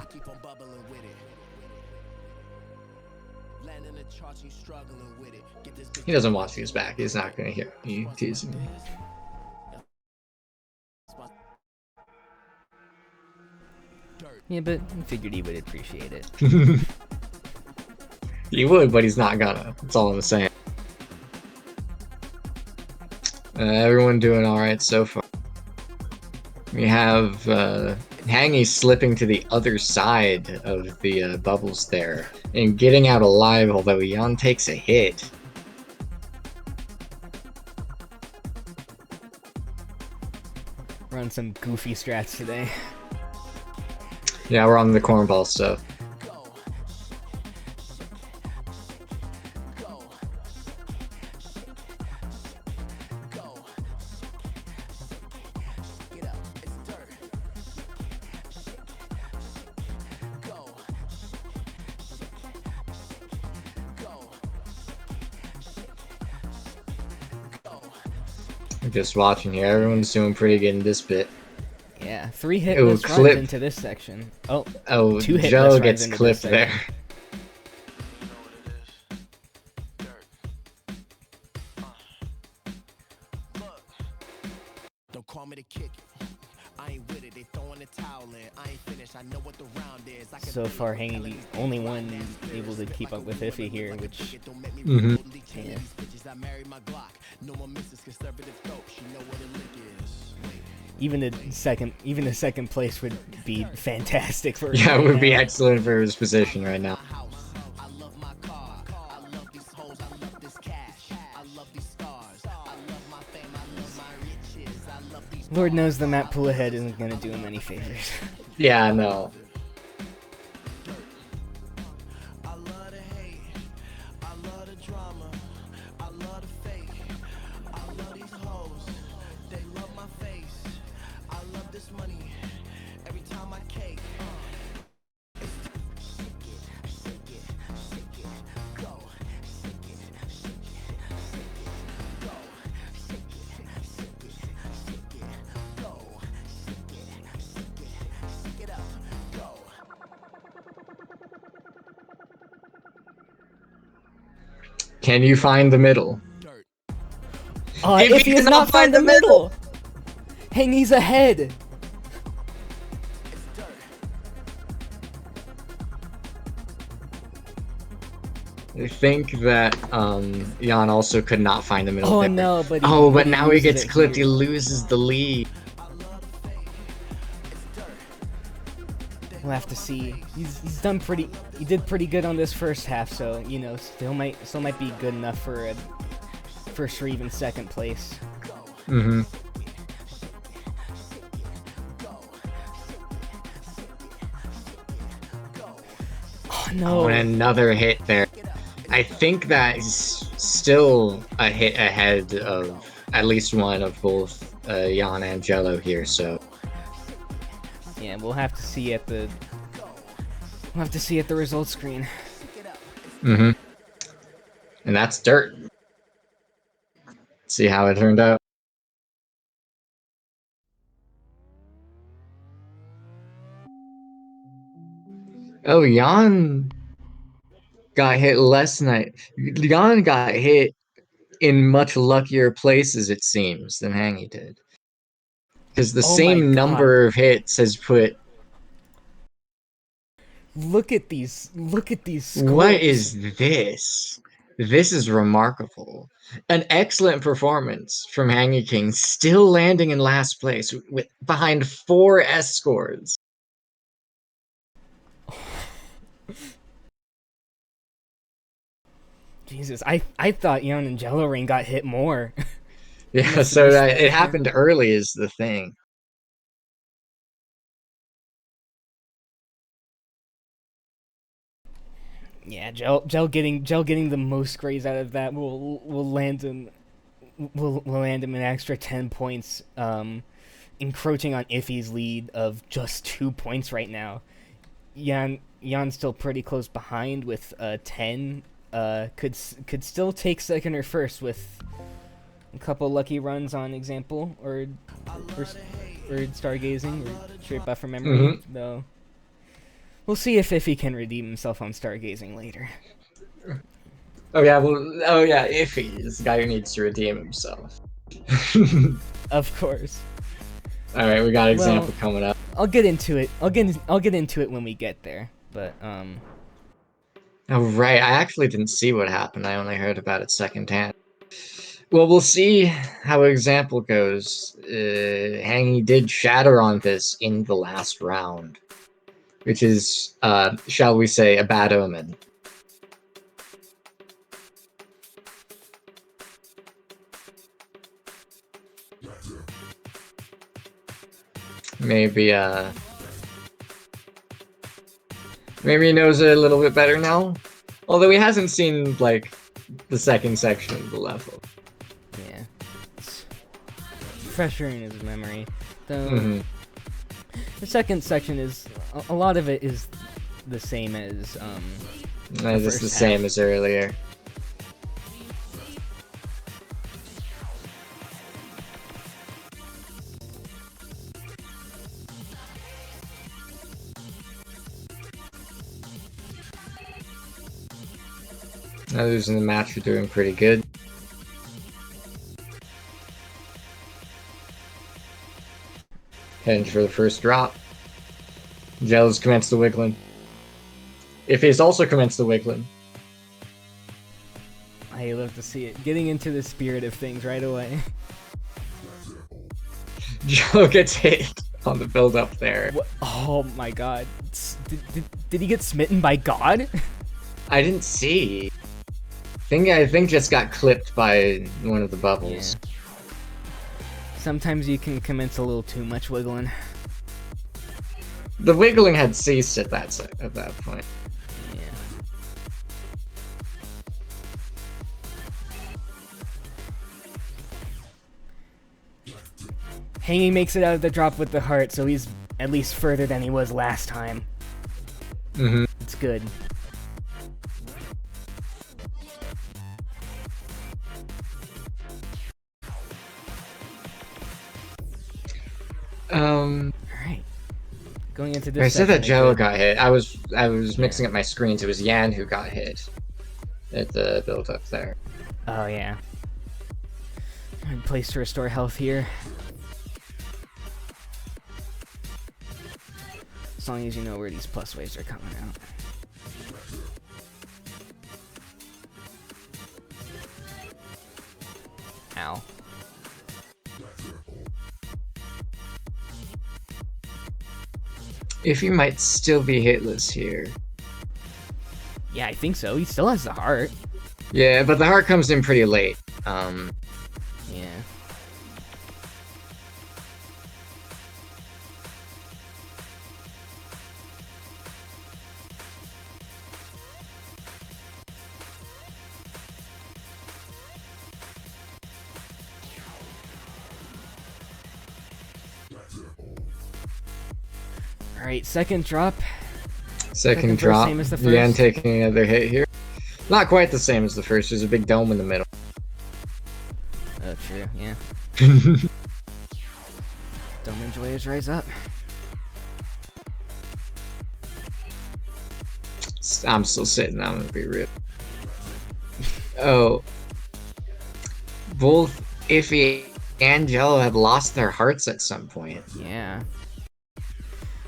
He doesn't watch these back. He's not gonna hear me teasing me. Yeah, but I figured he would appreciate it. He would, but he's not gonna. That's all I'm saying. Everyone doing alright so far. We have Hangy slipping to the other side of the bubbles there and getting out alive, although Jan takes a hit. We're on some goofy strats today. Yeah, we're on the cornball stuff. Just watching here, everyone's doing pretty good in this bit. Yeah, 3 hitless runs into this section. Oh, 2 hitless Joe runs gets into clipped this there. Don't call me to kick it. I ain't with it. They throwing the towel in. I ain't finished. I know what the round is. So far, Hangy the only one able to keep up with Iffy here, which yeah. Even the second place would be fantastic for him. Yeah, it right would be now. excellent for his position right now. Lord knows the map pool ahead isn't gonna do him any favors. Yeah, no. Can you find the middle? If he does not find the middle! Hangy's ahead! I think that Jan also could not find the middle. Oh there. no, but but now he gets loses it clipped. here. He loses the lead. We'll have to see. He's done pretty. He did pretty good on this first half, so you know, still might be good enough for a first or even second place. Mm-hmm. Oh no! Oh, and another hit there. I think that is still a hit ahead of at least one of both Jan and Jello here. So Yeah, we'll have to see at the results screen. mm-hmm. And that's dirt. See how it turned out. Oh, Jan got hit last night. Jan got hit in much luckier places, it seems, than Hangy did. Because the Oh my same God. number of hits has put. Look at these scores. What is this? This is remarkable. An excellent performance from HangyKing, still landing in last place with behind 4 S scores. Jesus, I thought Jan and jellorain got hit more. Yeah, so it happened early is the thing. Yeah, Gel getting the most grades out of that will land him an extra 10 points, encroaching on Iffy's lead of just 2 points right now. Jan's still pretty close behind with 10. Could still take second or first with a couple lucky runs on example or stargazing or straight buff from memory, though. We'll see if Iffy can redeem himself on stargazing later. Oh yeah, Iffy is the guy who needs to redeem himself. Of course. All right, we got example coming up. I'll get into it. I'll get into it when we get there. But Oh right, I actually didn't see what happened. I only heard about it secondhand. Well, we'll see how example goes. Hangy did shatter on this in the last round, which is, shall we say, a bad omen. Maybe he knows it a little bit better now. Although he hasn't seen, like, the second section of the level. yeah, it's fresher in his memory. Though the second section is a lot of it is the same as It's the same as earlier. Others in the match are doing pretty good. Heading for the first drop. Jello's commenced the wiggling. Iffy's also commenced the wiggling. I love to see it. Getting into the spirit of things right away. Jello gets hit on the build up there. What? Oh my god. Did he get smitten by God? I didn't see. I think just got clipped by one of the bubbles. Yeah. Sometimes you can commence a little too much wiggling. The wiggling had ceased at that point. Yeah. Hangy makes it out of the drop with the heart, so he's at least further than he was last time. Mm-hmm. It's good. Alright. Going into this I said that section, Jello got hit. I was mixing up my screens. It was Yan who got hit at the build up there. Oh yeah. Place to restore health here. As long as you know where these plus waves are coming out. Ow. If he might still be hitless here. Yeah, I think so. He still has the heart. Yeah, but the heart comes in pretty late. Yeah. Alright, second drop. Second drop. Same as the Yan first. taking another hit here. Not quite the same as the first. There's a big dome in the middle. Oh, true, yeah. Don't enjoyers rise up. I'm still sitting. I'm gonna be real. Oh. Both Iffy and Jello have lost their hearts at some point. Yeah.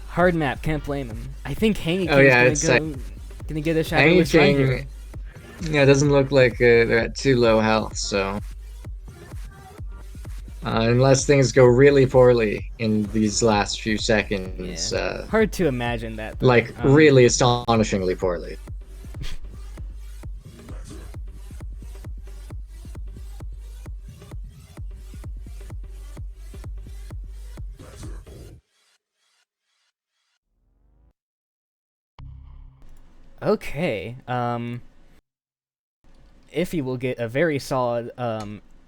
Hard map, can't blame him. I think HangyKing's gonna get a shadow with right here. HangyKing, yeah, it doesn't look like they're at too low health, so... unless things go really poorly in these last few seconds. Yeah. Hard to imagine that, though. Like, really astonishingly poorly. Okay, Iffy will get a very solid,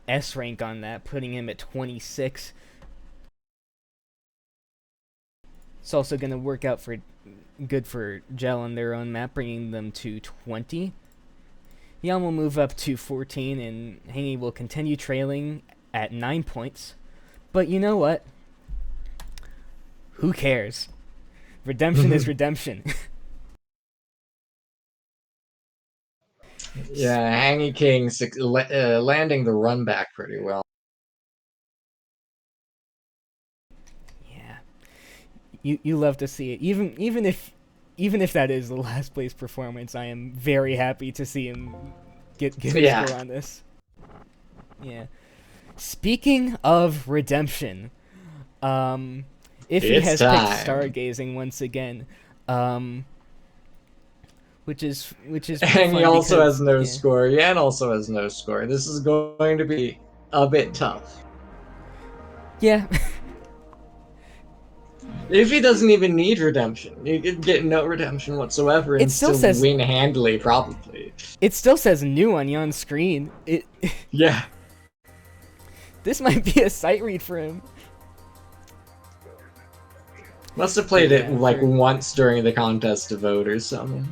S rank on that, putting him at 26. It's also going to work out good for Gel on their own map, bringing them to 20. Yan will move up to 14, and Hangy will continue trailing at 9 points. But you know what? Who cares? Redemption is redemption. Yeah, HangyKing landing the run back pretty well. Yeah, you love to see it. Even if that is the last place performance, I am very happy to see him get a score on this. Yeah. Speaking of redemption, Iffy has picked Stargazing once again. Which is And he also has no yeah. score. Yan also has no score. This is going to be a bit tough. Yeah. If he doesn't even need redemption, he could get no redemption whatsoever and It still says win handily, probably. It still says new on Yan's screen. Yeah. This might be a sight read for him. Must have played it like once during the contest to vote or something.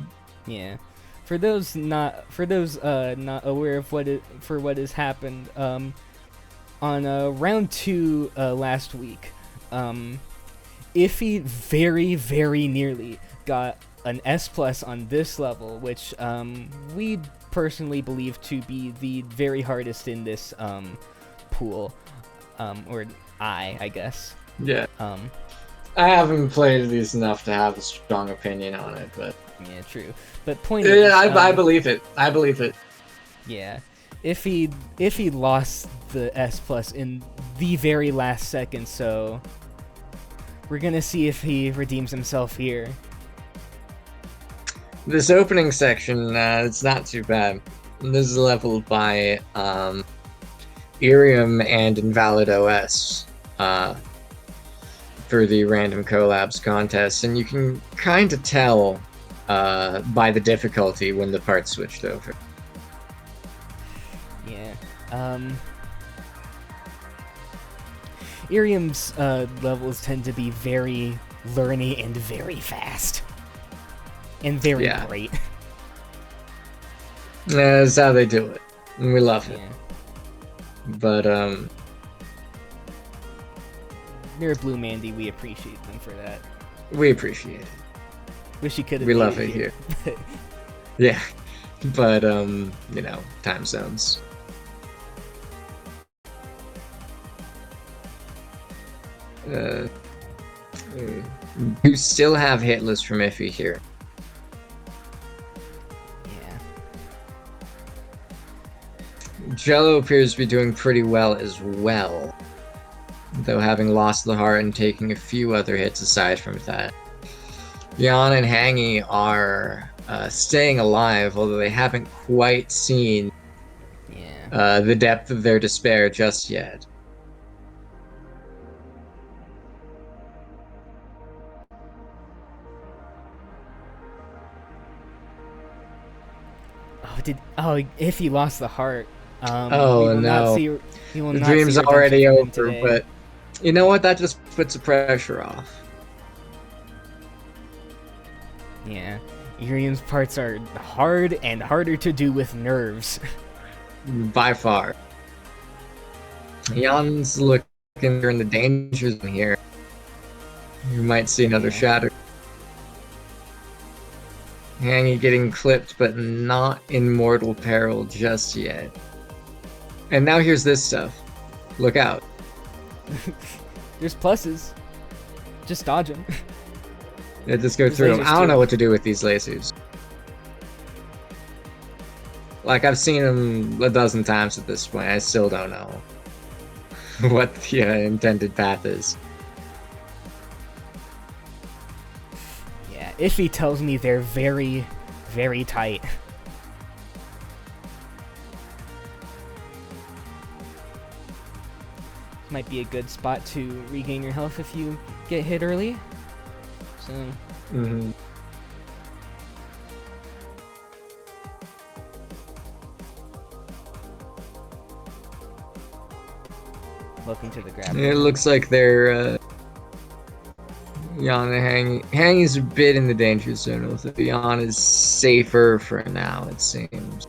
Yeah, for those not aware of what has happened, on round 2 last week, Iffy very nearly got an S+ on this level, which we personally believe to be the very hardest in this pool, or I guess. Yeah. I haven't played these enough to have a strong opinion on it, but yeah, true. But point is, I believe it. I believe it. Yeah, if he lost the S+ in the very last second, so we're gonna see if he redeems himself here. This opening section, it's not too bad. This is leveled by Irium and Invalid OS. for the random collabs contest, and you can kind of tell by the difficulty when the parts switched over. Yeah. Irium's levels tend to be very learny and very fast. And very bright. That's how they do it. And we love it. Yeah. But, they're Blue Mandy, we appreciate them for that. we appreciate it. Wish you could have. We love it here. Yeah. But, you know, time zones. You still have hitless from Iffy here. Yeah. Jello appears to be doing pretty well as well, though having lost the heart and taking a few other hits aside from that. Jan and Hangy are staying alive, although they haven't quite seen the depth of their despair just yet. If he lost the heart. Oh no! The dream's already over, but you know what? That just puts the pressure off. Yeah, Irium's parts are hard and harder to do with nerves. By far. Jan's looking in the danger zone here. You might see another shatter. Hangy getting clipped, but not in mortal peril just yet. And now here's this stuff. Look out. There's pluses. Just dodge them. Yeah, just go through them. I don't know what to do with these lasers. Like, I've seen them a dozen times at this point. I still don't know what the intended path is. Yeah, Iffy tells me they're very, very tight. Might be a good spot to regain your health if you get hit early. So. Mm-hmm. Welcome to the grab. It looks like they're Jan and Hangy's a bit in the danger zone with it. Jan is safer for now, it seems.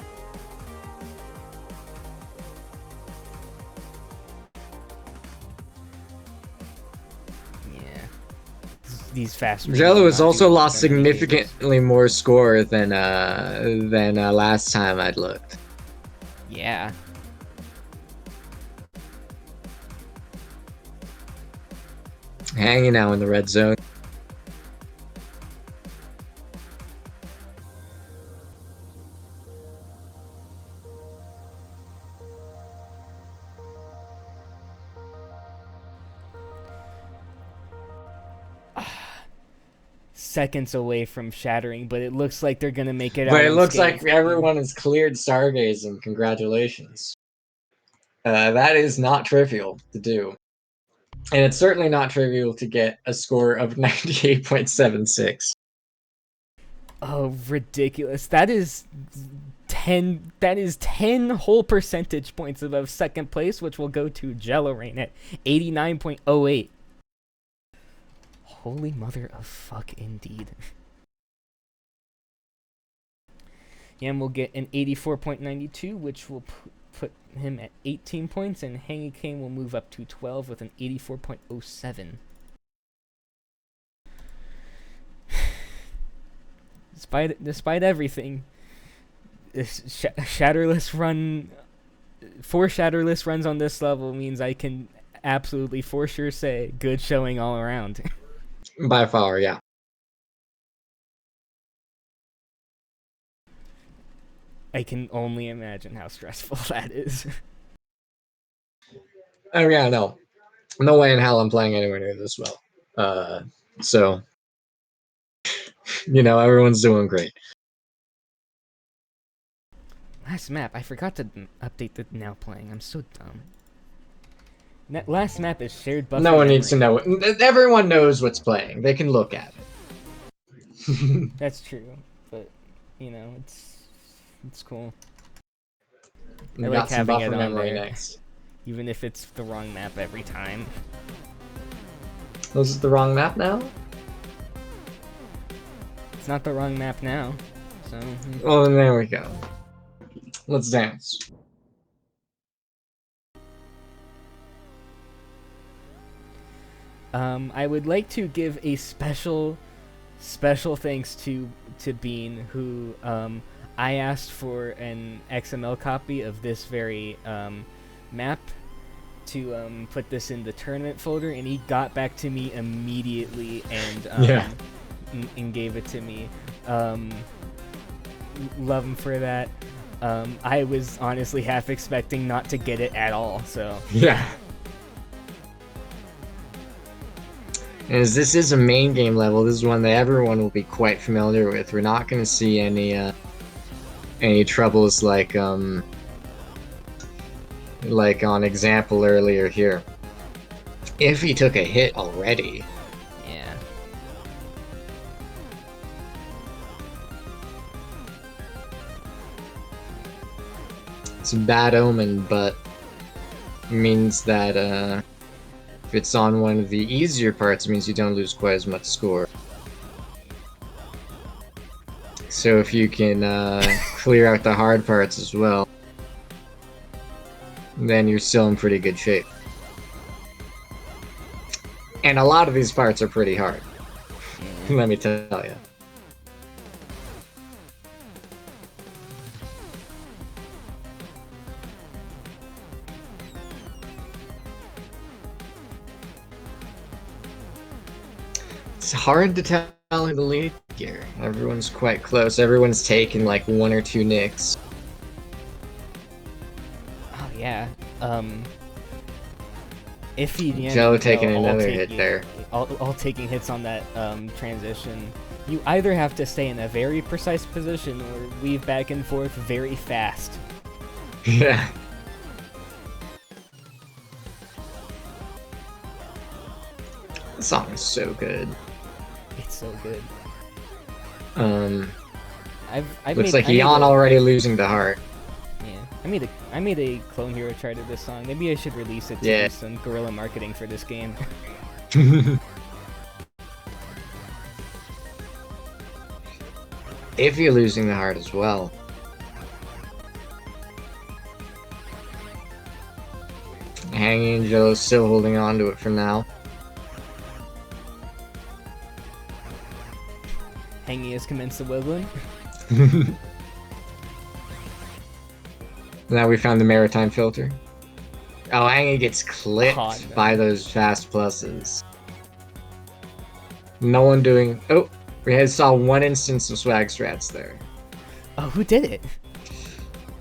These fast. Jello has also lost significantly more score than last time I'd looked. Yeah. Hanging now in the red zone. Seconds away from shattering, but it looks like they're gonna make it out. But it looks like everyone has cleared stargazing. Congratulations. That is not trivial to do. And it's certainly not trivial to get a score of 98.76. Oh, ridiculous. That is 10 whole percentage points above second place, which will go to jellorain at 89.08. Holy mother of fuck indeed. Yam will get an 84.92, which will put him at 18 points, and HangyKing will move up to 12 with an 84.07. Despite everything, this shatterless run, 4 shatterless runs on this level means I can absolutely for sure say good showing all around. By far, yeah. I can only imagine how stressful that is. Oh yeah, no way in hell I'm playing anywhere near this well. So, you know, everyone's doing great. Last map, I forgot to update the now playing. I'm so dumb. That last map is shared buffer No one needs to memory. know. Everyone knows what's playing. They can look at it. That's true, but you know, it's cool. We I got like some having buffer it on memory there, next. even if it's the wrong map every time. Was it the wrong map now? It's not the wrong map now, so. Well, then there we go. Let's dance. I would like to give a special thanks to Bean, who I asked for an XML copy of this very map to put this in the tournament folder, and he got back to me immediately and Yeah. and gave it to me. Love him for that. I was honestly half expecting not to get it at all, so. Yeah. As this is a main game level, this is one that everyone will be quite familiar with. We're not going to see any troubles like on example earlier here. If he took a hit already. Yeah. It's a bad omen, but means that if it's on one of the easier parts, it means you don't lose quite as much score. So if you can clear out the hard parts as well, then you're still in pretty good shape. And a lot of these parts are pretty hard. Let me tell you. It's hard to tell who the lead here. Everyone's quite close. Everyone's taken like 1 or 2 nicks. Oh yeah. Iffy, Joe taking another hit there. All taking hits on that transition. You either have to stay in a very precise position or weave back and forth very fast. Yeah. The song is so good. It's so good. I've Looks made, like Eon already losing the heart. Yeah, I made a Clone Hero try to this song. Maybe I should release it to do some guerrilla marketing for this game. If you're losing the heart as well. Hangy and Joe still holding on to it for now. Hangy has commenced the woodland. Now we found the maritime filter. Oh, Hangy gets clipped No. by those fast pluses. No one doing... Oh, we had saw one instance of swag strats there. Oh, who did it?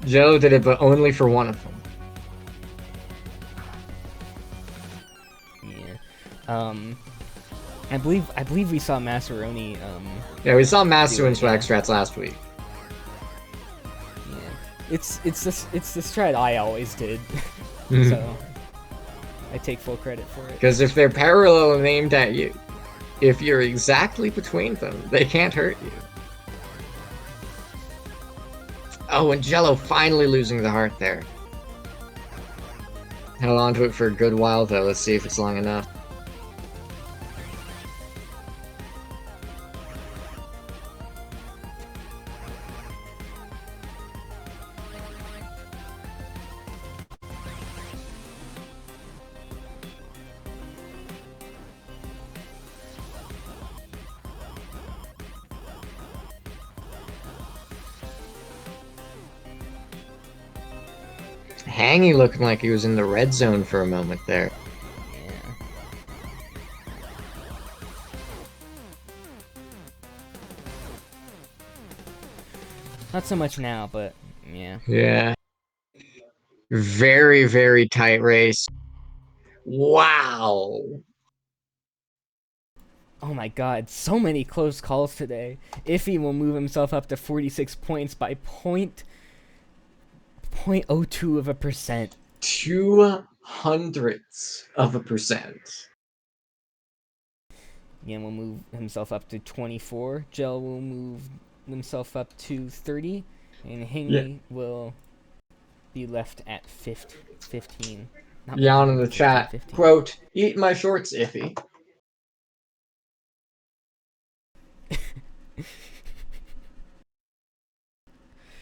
Joe did it, but only for one of them. Yeah. I believe we saw Massaroni. Yeah, we saw Masu and swag strats last week. Yeah. It's the strat I always did. So I take full credit for it. Because if they're parallel and aimed at you, if you're exactly between them, they can't hurt you. Oh, and Jello finally losing the heart there. Held on to it for a good while, though. Let's see if it's long enough. Hangy looking like he was in the red zone for a moment there. Yeah. Not so much now, but yeah. Yeah. Very, very tight race. Wow. Oh my god, so many close calls today. Iffy will move himself up to 46 points by 0.02%. 0.00000000%. Yan will move himself up to 24. Gel will move himself up to 30. And Hangy will be left at 15. Down in the chat, 15. quote, "Eat my shorts, Iffy."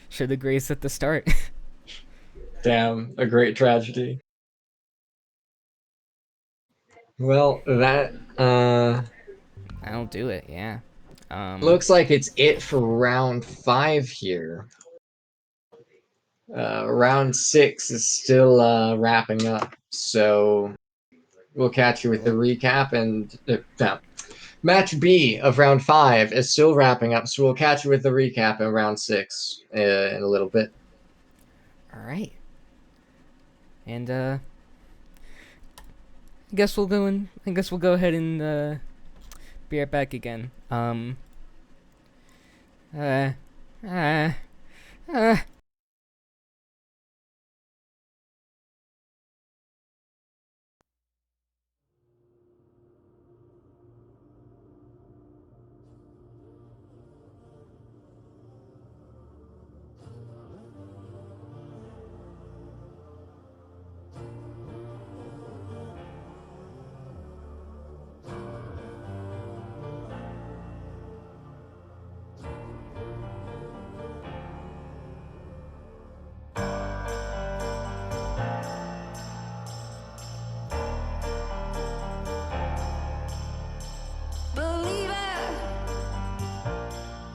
Should have grazed at the start. Damn, a great tragedy. Well, that I'll do it, yeah. looks like it's it for round 5 here. Round 6 is still wrapping up, so we'll catch you with the recap. And match B of round 5 is still wrapping up, so we'll catch you with the recap in round 6 in a little bit. All right. And I guess we'll go ahead and be right back again.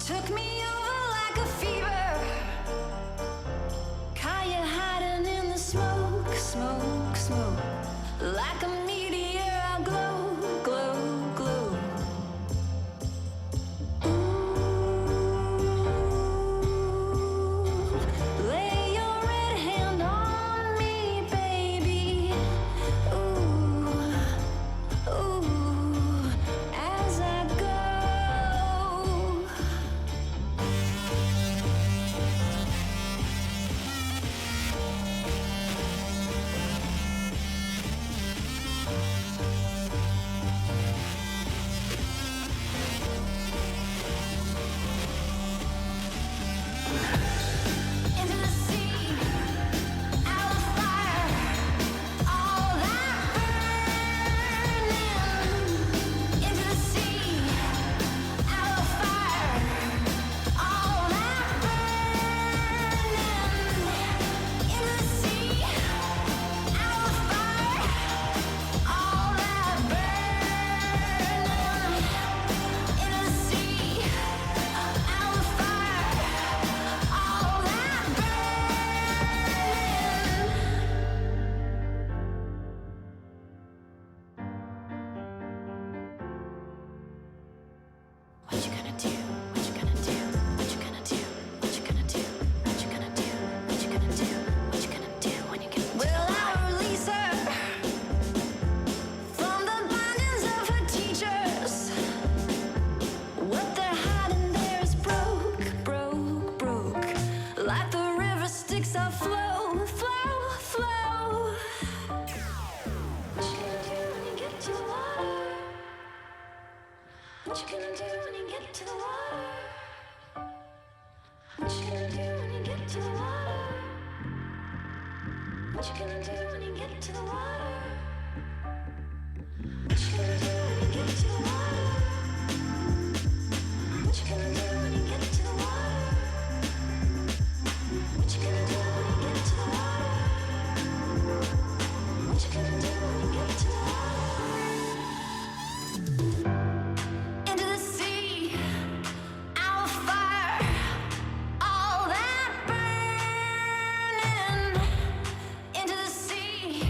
Took me over like a fever. Caught you hiding in the smoke, smoke, smoke. Like a meteor, I glow, glow, glow. Ooh, lay your red hand on me, baby. Ooh, ooh, as I go. Into the sea, out of fire, all that burning. Into the sea, out of fire, all that burning. Into the sea, out of fire, all that burning. Into the sea, out of fire. All that What you gonna do? What you gonna do? What you gonna do? What you gonna do? What you gonna do? What you gonna do? What you gonna do when you get to Will I release her from the bindings of her teachers? What they're hiding there is broke, broke, broke. Like the river Styx, I flow, flow, flow. What you gonna do when you get to the water? What you gonna do when you get to the water? What you gonna do when you get to the water? What you gonna do when you get to the water? What you gonna do when you get to the water? What you gonna do when you get to the water? What you gonna do when you get to the water? What you gonna do when you get to the water? Into the sea, out of fire, all that burning. Into the sea,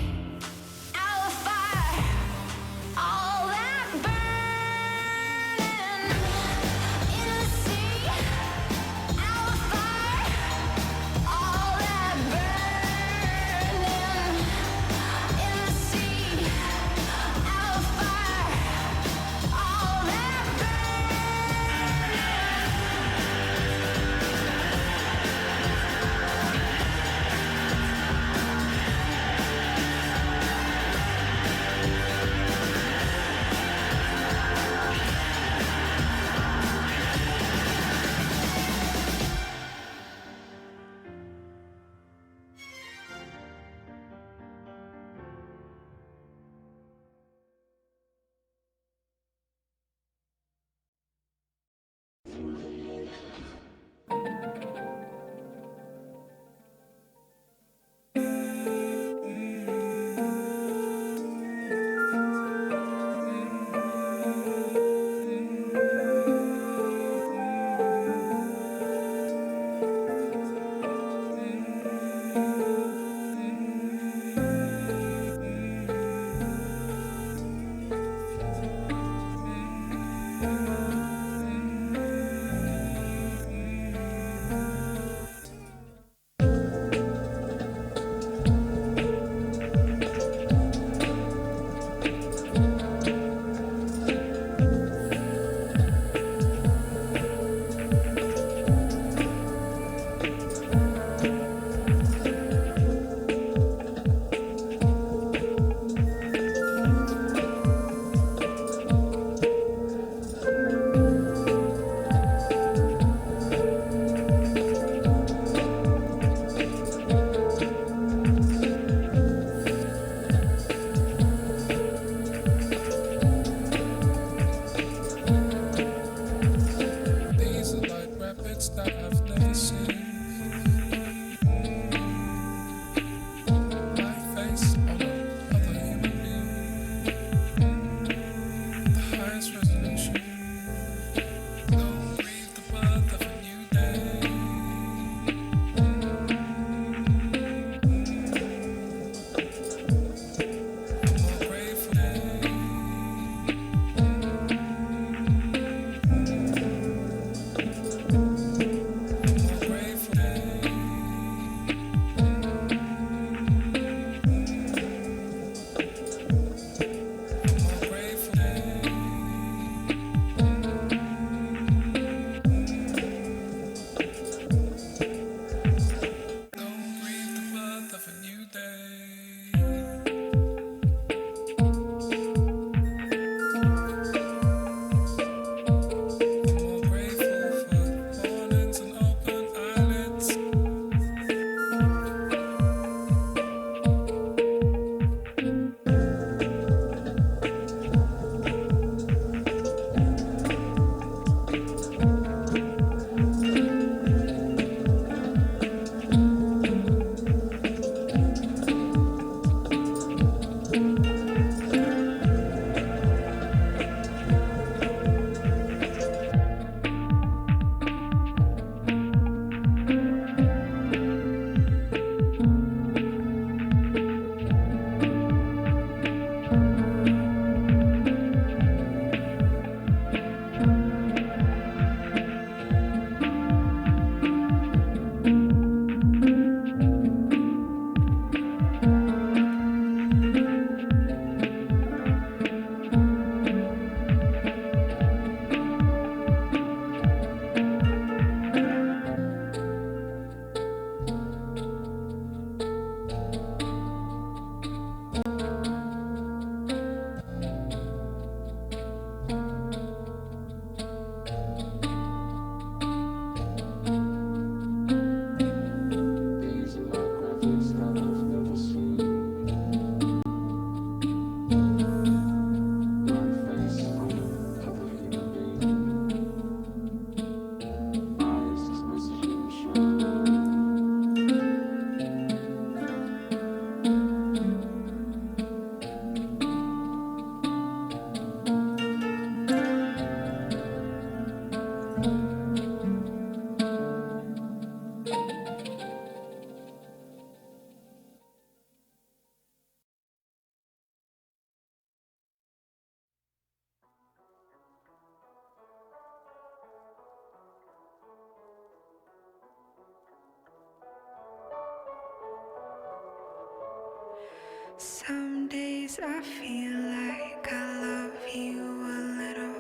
I feel like I love you a little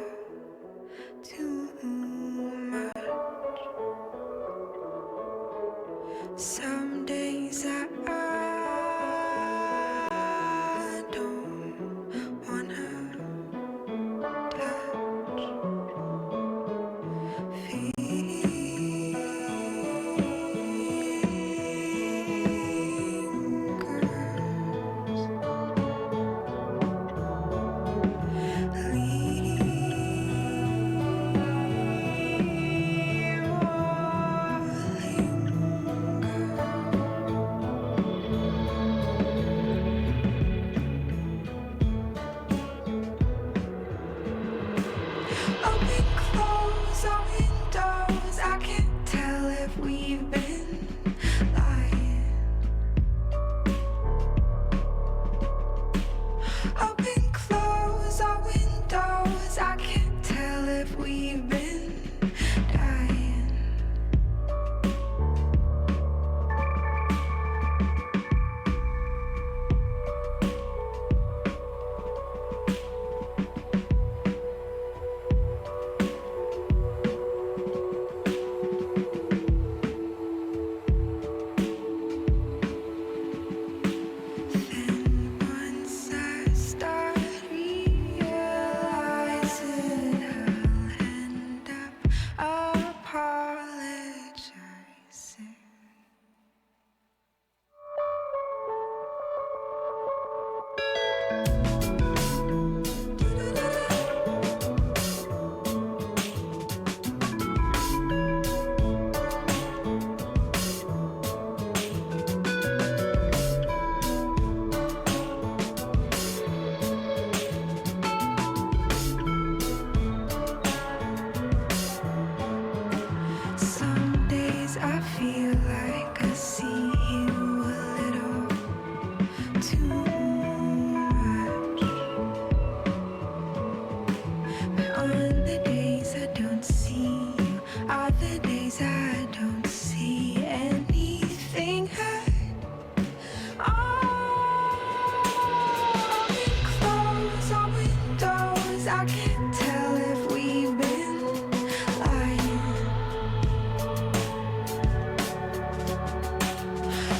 too much. Some days I don't wanna touch. Open, close our windows. I can't tell if we've been lying. Open, close our windows. I can't tell if we've been dying. Then once I start realizing I'll end up apologizing. Some days I feel like I see you a little too much. But on the days I don't see you are the days I don't see anything hurt. Open, close our windows. I can't tell if we've been lying.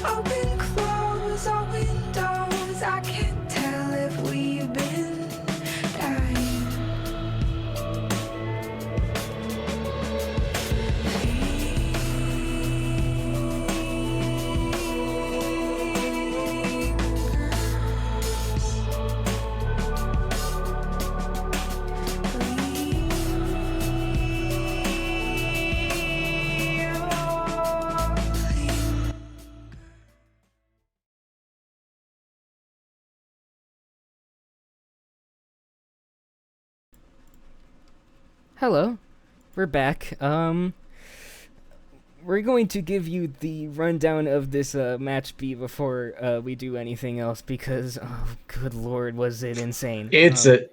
Open, close our windows. I can't tell if we've been dying. Hello, we're back. We're going to give you the rundown of this match B before we do anything else because, oh, good lord, was it insane! It's a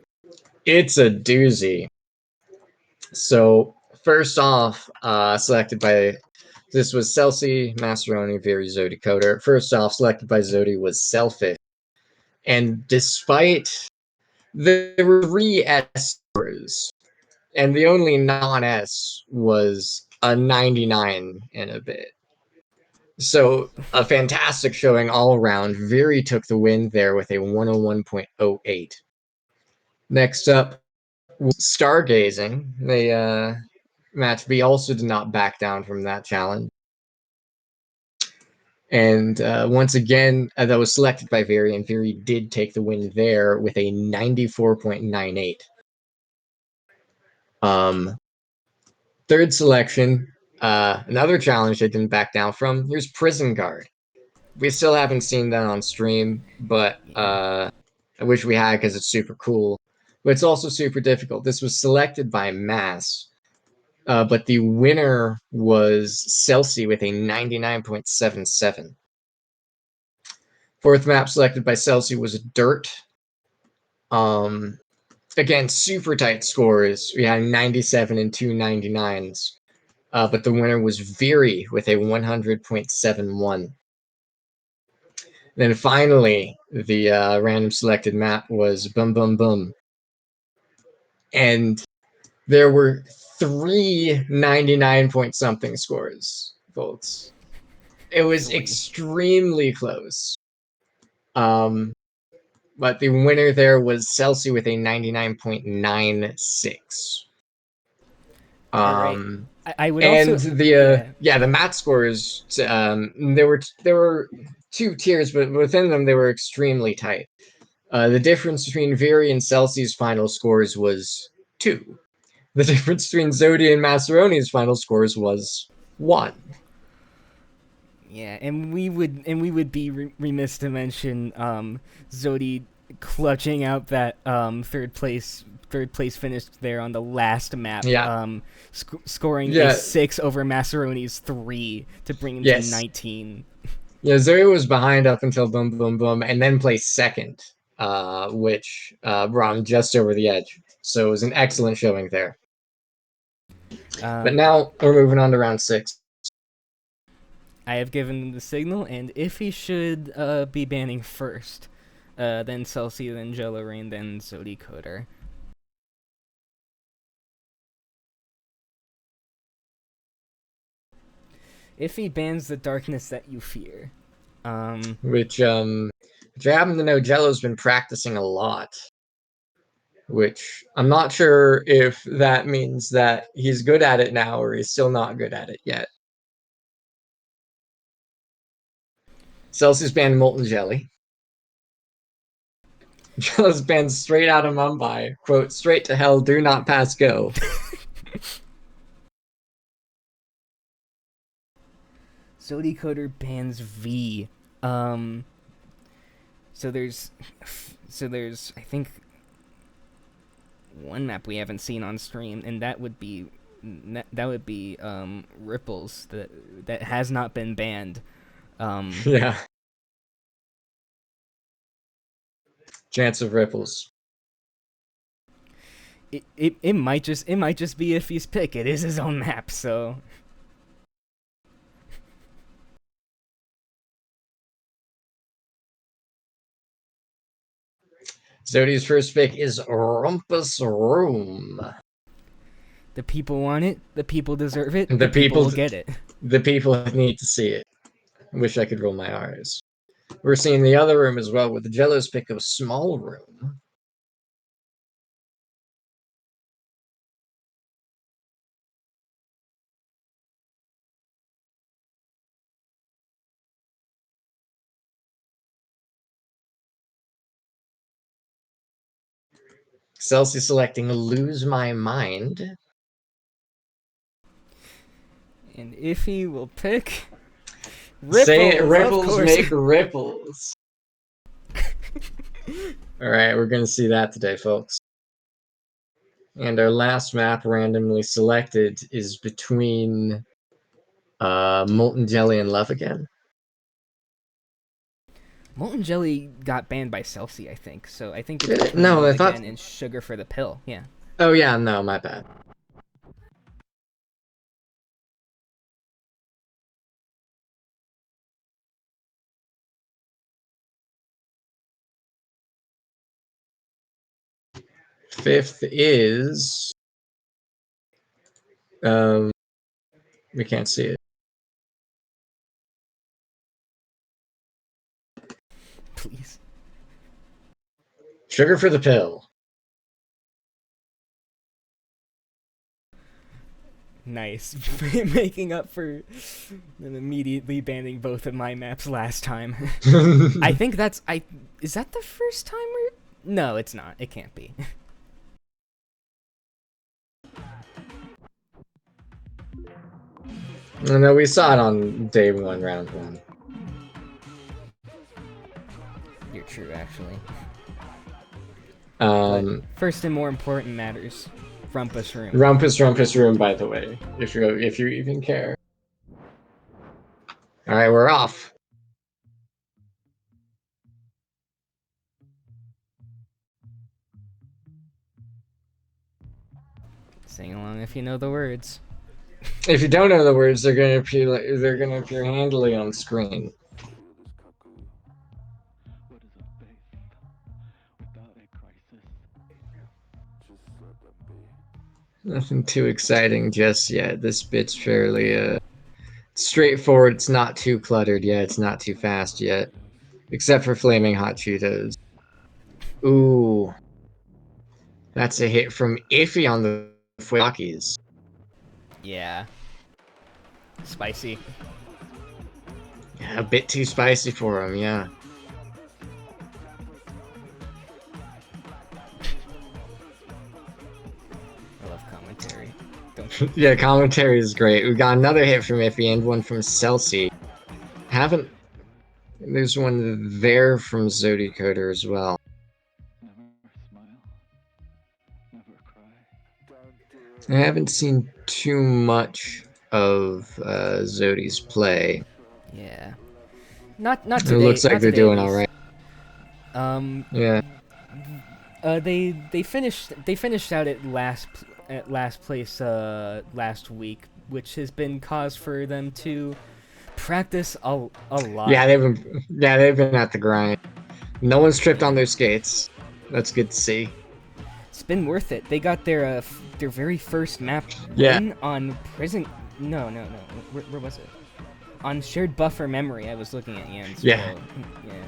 doozy. So first off, selected by this was Celsi, Massaroni, Very Zodycoder. First off, selected by Zody was Selfish, and despite there were 3 S scores, and the only non-S was a 99 and a bit. So a fantastic showing all around. Very took the win there with a 101.08. Next up was Stargazing. The match B also did not back down from that challenge. And once again, that was selected by Very, and Very did take the win there with a 94.98. Third selection, another challenge I didn't back down from. Here's Prison Guard. We still haven't seen that on stream, but I wish we had because it's super cool. But it's also super difficult. This was selected by Mass, but the winner was Celsi with a 99.77. Fourth map selected by Celsi was Dirt. Again, super tight scores. We had 97 and 2 99s. But the winner was Very with a 100.71. Then finally, the random selected map was Bum Bum Bum. And there were 3 99 point something scores, folks. It was Joy. extremely close. But the winner there was Celsi with a 99.96. All right. I would And also the mat scores, there were 2 tiers, but within them they were extremely tight. The difference between Viri and Celsi's final scores was 2. The difference between Zodi and Massaroni's final scores was 1. Yeah, and we would be remiss to mention Zodi clutching out that third place finished there on the last map. Yeah. Scoring a 6 over Massaroni's 3 to bring him to 19. Yeah, Zoe was behind up until Boom Boom Boom, and then placed second, which brought him just over the edge. So it was an excellent showing there. But now we're moving on to round 6. I have given the signal, and Iffy should be banning first, then Celsi, then jellorain, then zodycoder. Iffy bans the darkness that you fear. Which I happen to know Jello's been practicing a lot. Which I'm not sure if that means that he's good at it now or he's still not good at it yet. Celsius banned Molten Jelly. Jello's banned straight out of Mumbai. Quote, straight to hell, do not pass go. Zodycoder bans V. So there's I think one map we haven't seen on stream, and that would be Ripples that has not been banned. Yeah. Chance of Ripples. It might just be Iffy's pick. It is his own map, so. Zodi's first pick is Rumpus Room. The people want it. The people deserve it. The people will get it. The people need to see it. Wish I could roll my R's. We're seeing the other room as well with the Jello's pick of Small Room. Celsi selecting Lose My Mind. And Iffy will pick Ripples. Say it, Ripples make ripples. Alright, we're going to see that today, folks. And our last map randomly selected is between Molten Jelly and Love Again. Molten Jelly got banned by Celsi, I think. So I think it's no, I thought and Sugar for the Pill. Yeah. Oh yeah, no, my bad. Fifth is we can't see it. Please. Sugar for the Pill. Nice. Making up for immediately banning both of my maps last time. I think is that the first time No, it's not. It can't be. No, we saw it on day 1, round 1. You're true, actually. But first and more important matters, Rumpus Room. Rumpus Room, by the way, if you even care. All right, we're off. Sing along if you know the words. If you don't know the words, they're gonna appear handily on screen. Nothing too exciting just yet. This bit's fairly straightforward. It's not too cluttered yet. It's not too fast yet. Except for Flaming Hot Cheetos. Ooh. That's a hit from Iffy on the Fuakis. Yeah. Spicy. Yeah, a bit too spicy for him, yeah. I love commentary. Don't you? Yeah, commentary is great. We got another hit from Iffy and one from Celsi. Haven't... There's one there from zodycoder as well. I haven't seen too much of Zody's play. Yeah. Not It today. looks like Not they're today, at doing least. alright. Yeah. They finished out at last place last week, which has been cause for them to practice a lot. Yeah, they've been at the grind. No one's tripped on their skates. That's good to see. It's been worth it. They got their very first map Yeah. win on prison. No. Where was it? On shared buffer memory. I was looking at Ian's. Yeah. Scroll. Yeah.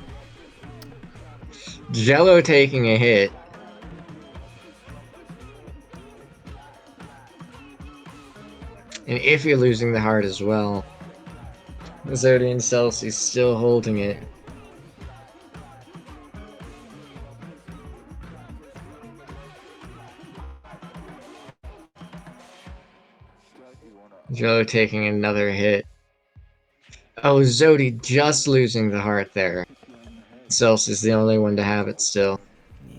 Jello taking a hit. And Iffy losing the heart as well. Zodi and Celsi still holding it. Jello taking another hit. Oh, Zodi just losing the heart there. Celsi's the only one to have it still. Yeah.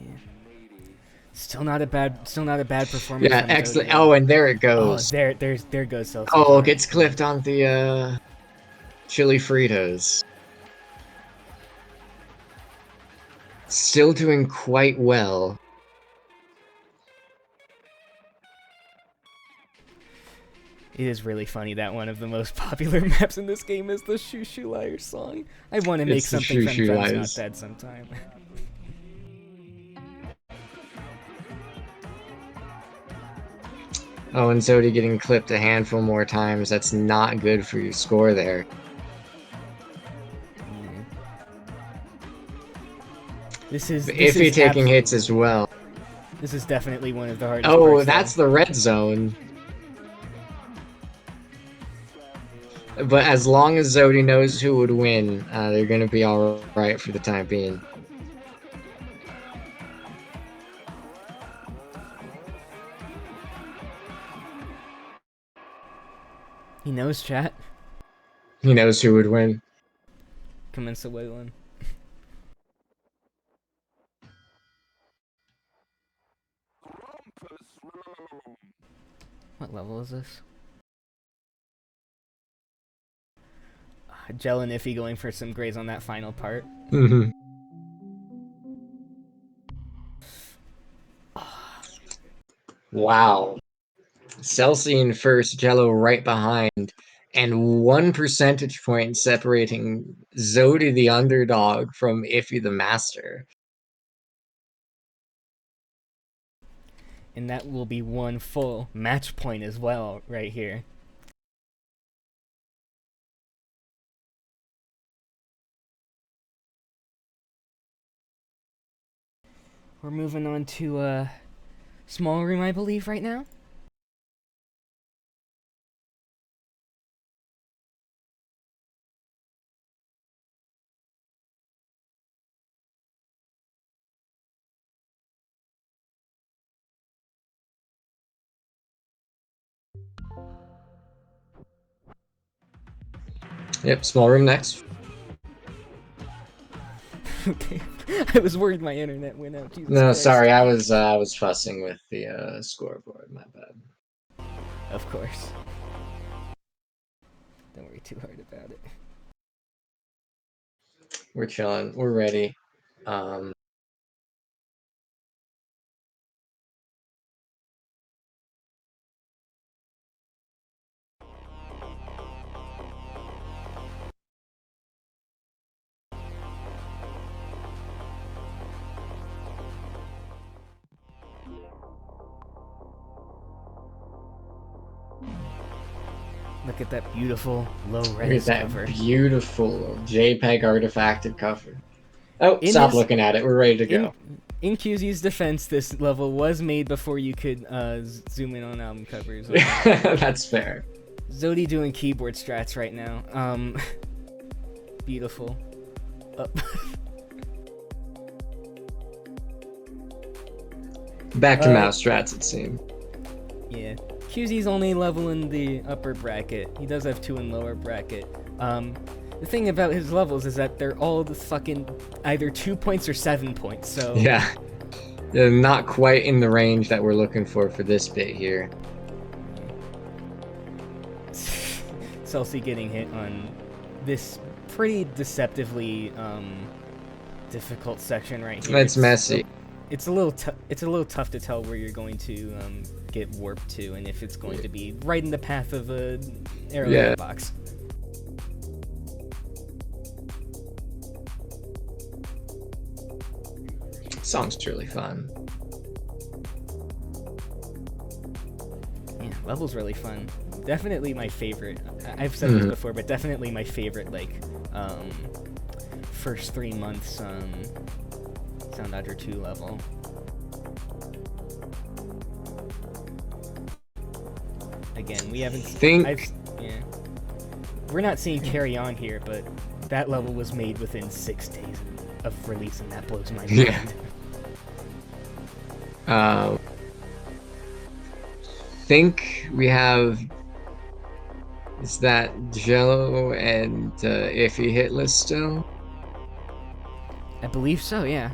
Still not a bad performance. Yeah, from excellent. Zodi. Oh, and there it Oh, goes. there goes Celsi. Oh, gets clipped on the chili Fritos. Still doing quite well. It is really funny that one of the most popular maps in this game is the Shoo Shoo Liars song. I want to make It's the something Shoo from Shoo Friends Not Liars. Dead sometime. Oh, and Zodi getting clipped a handful more times. That's not good for your score there. This is Iffy taking hits as well. This is definitely one of the hardest. Oh, parts, that's though. the red zone. But as long as Zodi knows who would win, they're gonna be alright for the time being. He knows, chat. He knows who would win. Commence the Waylon. What level is this? Jell and Iffy going for some grays on that final part. Wow. Celsi in first, Jello right behind, and 1 percentage point separating Zodi the underdog from Iffy the master. And that will be one full match point as well, right here. We're moving on to a small room, I believe, right now. Yep, small room next. Okay. I was worried my internet went out. Jesus No, Christ. sorry, I was fussing with the scoreboard. My bad. Of course. Don't worry too hard about it. We're chilling. We're ready. Look at that beautiful low Look at res that cover. beautiful JPEG artifacted cover. Oh, In stop his- looking at it. We're ready to go. In QZ's defense, this level was made before you could zoom in on album covers. That's fair. Zodi doing keyboard strats right now. Beautiful. Back to mouse strats, it seems. Yeah. QZ's only level in the upper bracket. He does have 2 in lower bracket. The thing about his levels is that they're all the fucking either 2 points or 7 points, so... Yeah. They're not quite in the range that we're looking for this bit here. Celsi getting hit on this pretty deceptively difficult section right here. It's messy. It's a little tough to tell where you're going to get warped to, and if it's going to be right in the path of a arrow box. Song's really fun. Yeah, level's really fun. Definitely my favorite. I've said this before, but definitely my favorite, like, first 3 months Soundodger 2 level. Again, we haven't... We're not seeing Carry On here, but that level was made within 6 days of release, and that blows my mind. Think we have... Is that Jello and Iffy hit list still? I believe so, yeah.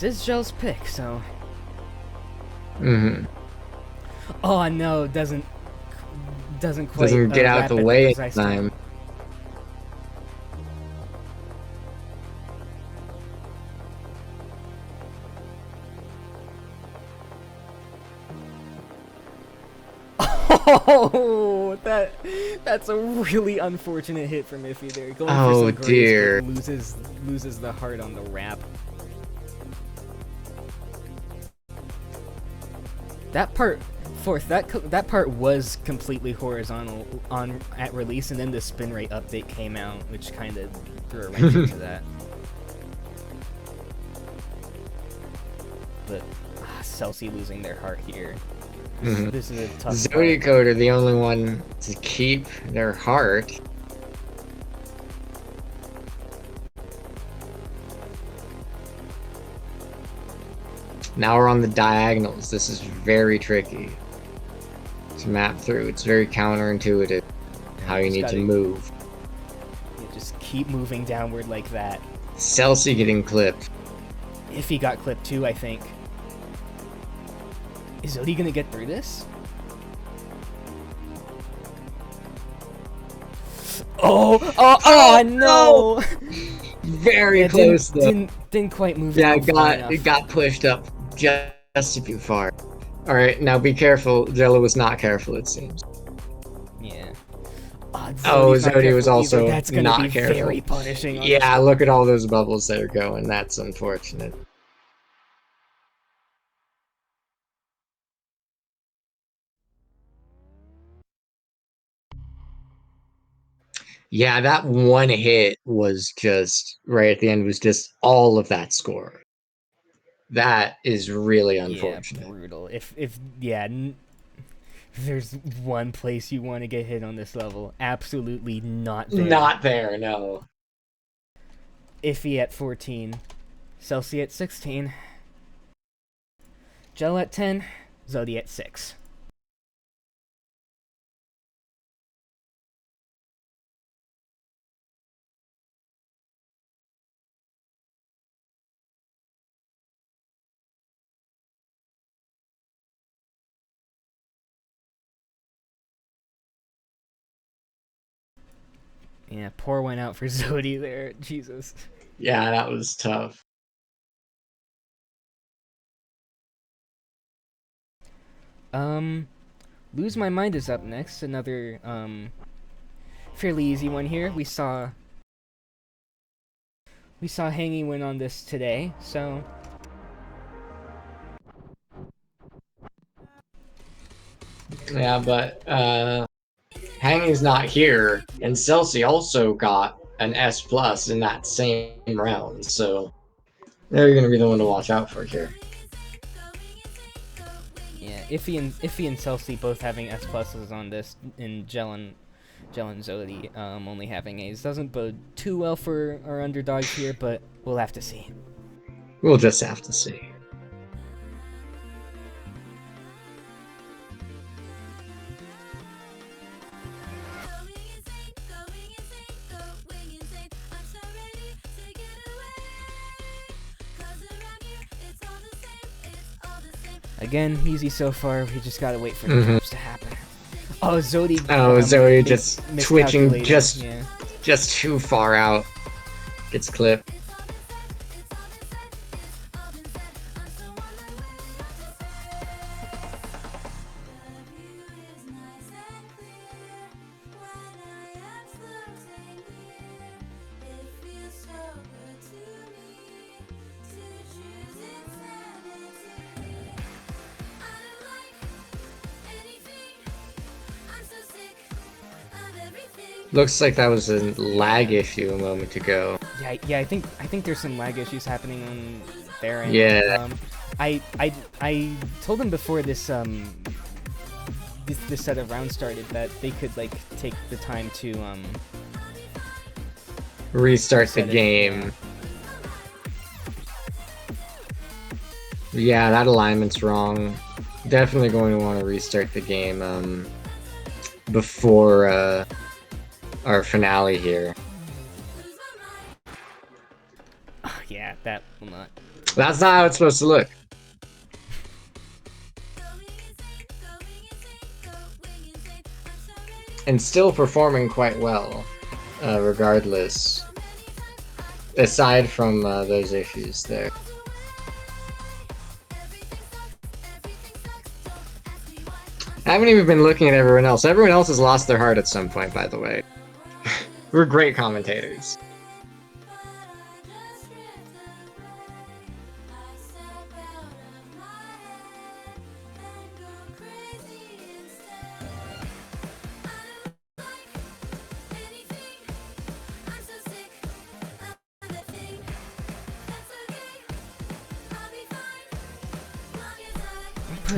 This is Jello's pick, so... Oh no, doesn't quite get out the way in time. time. Oh, that's a really unfortunate hit from Iffy there. Going for some grace, dear. but loses the heart on the wrap. That part, that part was completely horizontal at release, and then the spin rate update came out, which kind of threw a wrench into that. But celsi losing their heart here. This is a tough Zodycoder, the only one to keep their heart. Now we're on the diagonals. This is very tricky to map through. It's very counterintuitive how you need to move. You just keep moving downward like that. Celsi getting clipped. Iffy got clipped too, I think. Is Zodi gonna get through this? Oh no! Very close though. Didn't quite move. Yeah, enough. it got pushed up just too far. All right, now be careful. Jello was not careful, it seems. Yeah. Zodi was also That's gonna not be careful. Very punishing. Yeah, look at all those bubbles that are going. That's unfortunate. Yeah, that one hit was just right at the end. Was just all of that score. That is really unfortunate. Yeah, brutal. If there's one place you want to get hit on this level, absolutely not there. Not there, no. Iffy at 14, Celsi at 16, Jello at 10, Zodi at 6. Yeah, pour one out for Zodi there. Jesus. Yeah, that was tough. Lose My Mind is up next. Another, fairly easy one here. We saw we saw Hangy win on this today, so Yeah, but Hangy's not here, and Celsi also got an S plus in that same round, so they're gonna be the one to watch out for here. yeah, Iffy and Celsi both having S pluses on this, and Jell and Zodi only having A's doesn't bode too well for our underdogs here, but we'll have to see. We'll just have to see. Again, easy so far. We just gotta wait for the drops to happen. Oh, Zodi. Oh, Zoe just twitching miscalculated, just too far out. Gets clipped. Looks like that was a lag issue a moment ago. Yeah. I think there's some lag issues happening on their end. Yeah. I told them before this this set of rounds started that they could like take the time to Restart the game. Yeah, that alignment's wrong. Definitely going to want to restart the game before our finale here. Oh, yeah, that will not. That's not how it's supposed to look. And still performing quite well, regardless. Aside from those issues there. I haven't even been looking at everyone else. Everyone else has lost their heart at some point, by the way. We're great commentators.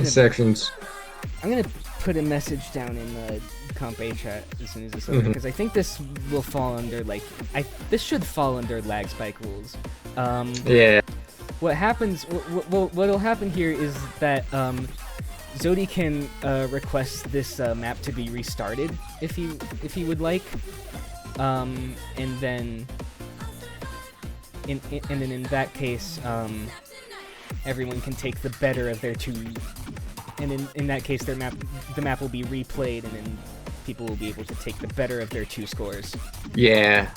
Sections. I'm gonna put a message down in the Comp A chat as soon as this over, because I think this will fall under like this should fall under lag spike rules. Yeah. What happens? What'll happen here is that Zodi can request this map to be restarted if he would like, and then in that case, everyone can take the better of their two. And in that case, the map will be replayed, and then people will be able to take the better of their two scores. Yeah.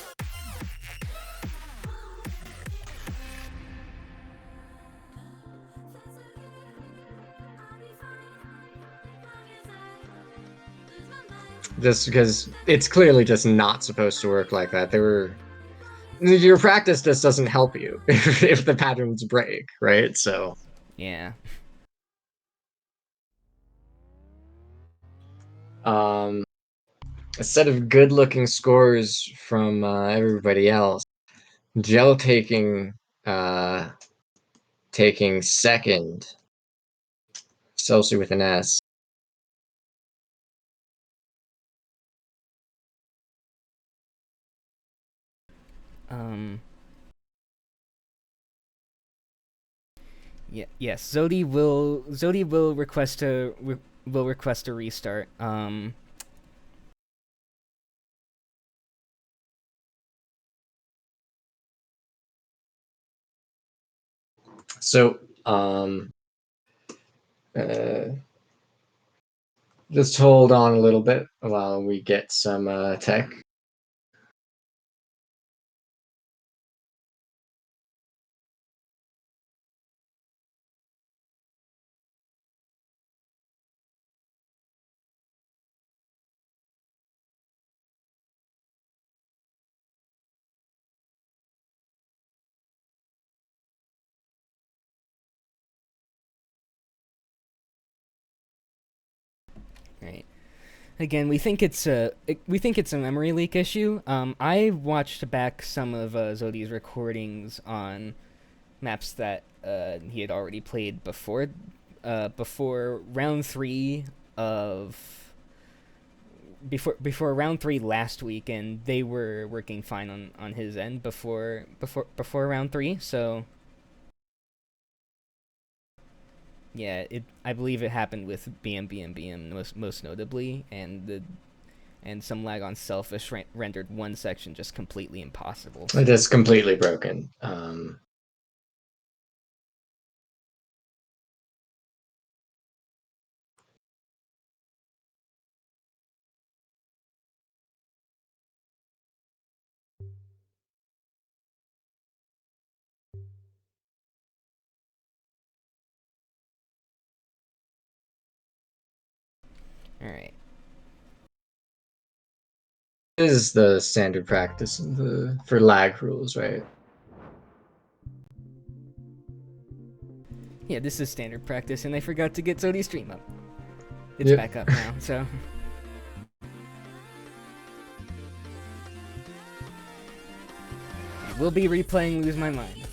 Just because it's clearly just not supposed to work like that. Your practice just doesn't help you if the patterns break, right? So. Yeah. A set of good-looking scores from everybody else. Gel taking second. Celsi with an S. Yeah. Yes. Zodi will request a restart. So, just hold on a little bit while we get some tech. Right. Again, we think it's a memory leak issue. I watched back some of Zody's recordings on maps that he had already played before round 3 of before round 3 last week, and they were working fine on his end before round 3. So yeah, I believe it happened with BM most notably, and some lag on Selfish rendered one section just completely impossible. It is completely broken. All right. This is the standard practice for lag rules, right? Yeah, this is standard practice, and I forgot to get Zody's stream up. It's Yep. back up now, so. We'll be replaying Lose My Mind.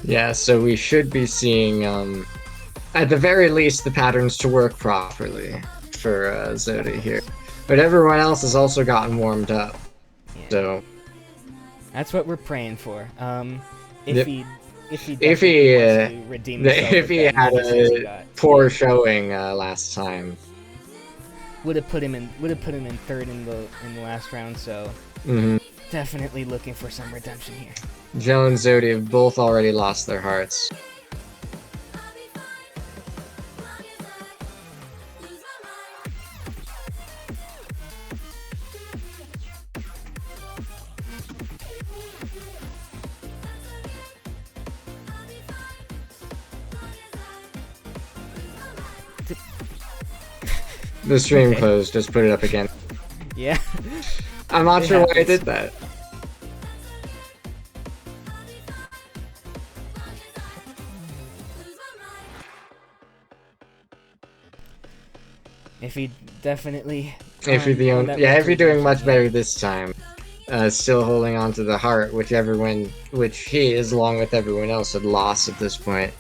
Yeah, so we should be seeing, at the very least, the patterns to work properly for Zodi here. But everyone else has also gotten warmed up. Yeah. So That's what we're praying for. Yep. If he if he wants to redeem himself if he with that had nice he a got, poor showing last time, would have put him in third in the last round. So definitely looking for some redemption here. Joe and Zodi have both already lost their hearts. The stream Okay. closed, just put it up again. Yeah. I'm not It sure why I happens. did that. If he definitely. If you're the on only, that yeah, if mental you're doing much redemption, better this time, still holding on to the heart, which he is along with everyone else had lost at this point.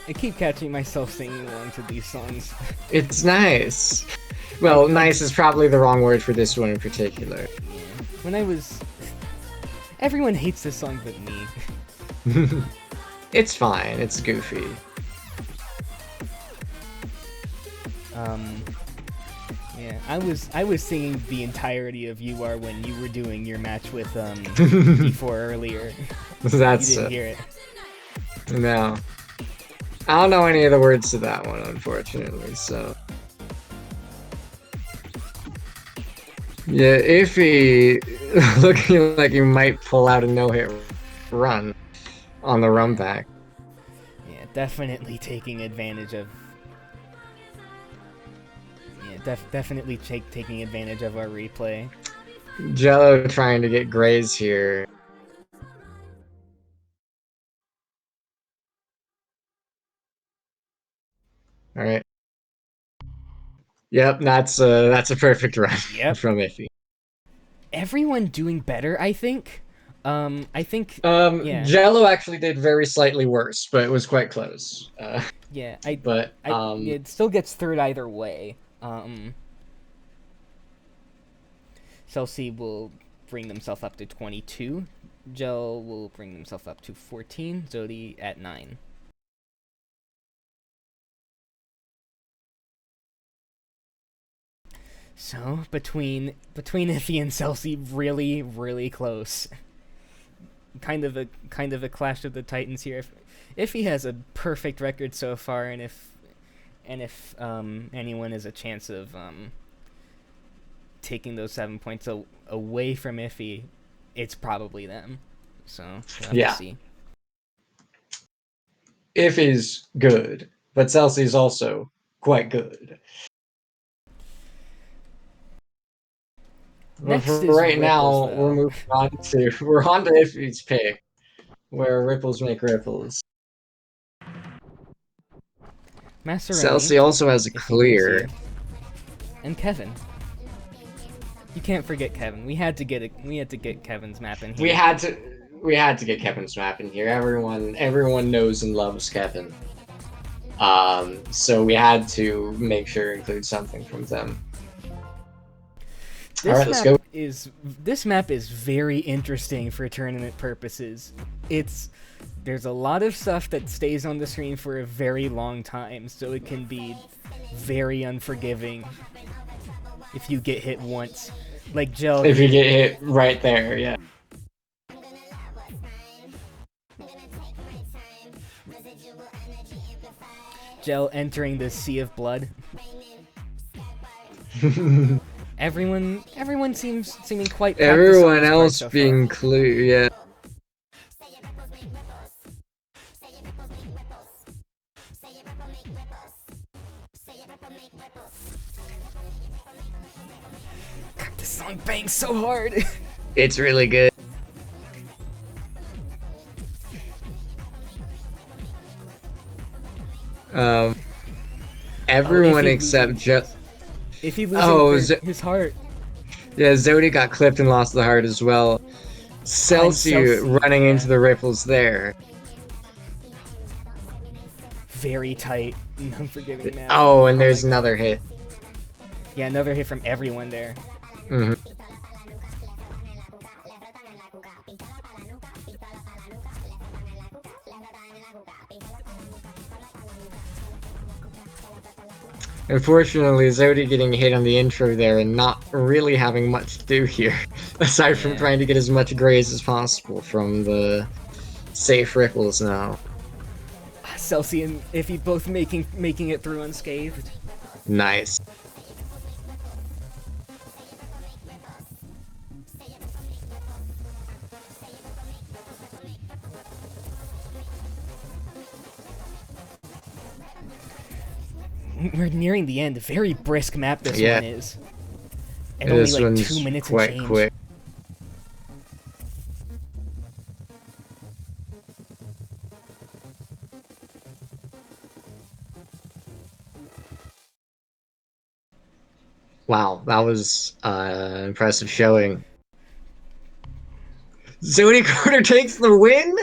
I keep catching myself singing along to these songs. It's nice. Well, nice is probably the wrong word for this one in particular. Yeah. When I was. Everyone hates this song but me. It's fine. It's goofy. Yeah, I was singing the entirety of "You Are" when you were doing your match with before earlier. That's You didn't hear it. No. I don't know any of the words to that one, unfortunately, so. Yeah, Iffy looking like you might pull out a no-hit run on the run back. Yeah, definitely taking advantage of. Yeah, definitely taking advantage of our replay. Jello trying to get Grays here. All right. Yep, that's a perfect run Yep. from Iffy. Everyone doing better, I think. I think. Yeah. Jello actually did very slightly worse, but it was quite close. Yeah, But it still gets third either way. Celsi will bring themselves up to 22. Gel will bring themselves up to 14. Zodi at 9. So between Iffy and Celsi, really close. Kind of a clash of the titans here. Iffy has a perfect record so far, and if anyone has a chance of taking those 7 points away from Iffy, it's probably them. So we'll have to see. Iffy's good, but Celsi's also quite good. Next For is right Ripples, now, though. we're on to Iffy's pick, where ripples make ripples. Massaroni. Celsi also has a if he goes clear. here. And Kevin. You can't forget Kevin. We had to get Kevin's map in here. We had to get Kevin's map in here. Everyone knows and loves Kevin. So we had to make sure to include something from them. All right, let's go. This map is very interesting for tournament purposes. There's a lot of stuff that stays on the screen for a very long time, so it can be very unforgiving if you get hit once. Like Gel. If you get hit right there, yeah. Gel entering the sea of blood. Everyone seeming quite. Everyone else being clear, yeah. God, this song bangs so hard. It's really good. Everyone except just. If he loses his heart. Yeah, Zodi got clipped and lost the heart as well. Celsi running into the ripples there. Very tight, unforgiving map. Oh, and there's another hit. Yeah, another hit from everyone there. Mm-hmm. Unfortunately, Zodi getting hit on the intro there and not really having much to do here, aside from trying to get as much graze as possible from the safe ripples now. Celsi and Iffy both making it through unscathed. Nice. We're nearing the end. Very brisk map this one is. And this only like one's 2 minutes quite and change. quick. Wow, that was an impressive showing. Zodycoder takes the win?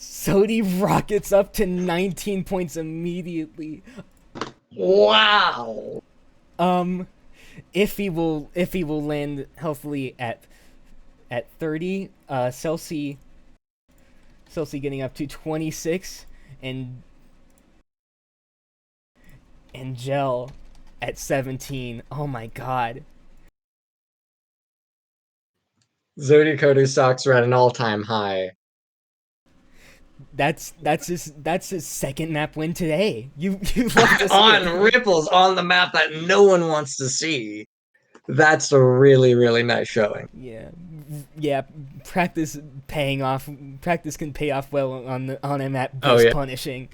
Zodi rockets up to 19 points immediately. Wow. Iffy will land healthily at 30. Celsi getting up to 26, and Gel at 17. Oh my god. Zodycoder stocks are at an all-time high. That's his second map win today. You love to see on it. ripples on the map that no one wants to see. That's a really nice showing. Yeah. Practice paying off. Practice can pay off well on a map punishing.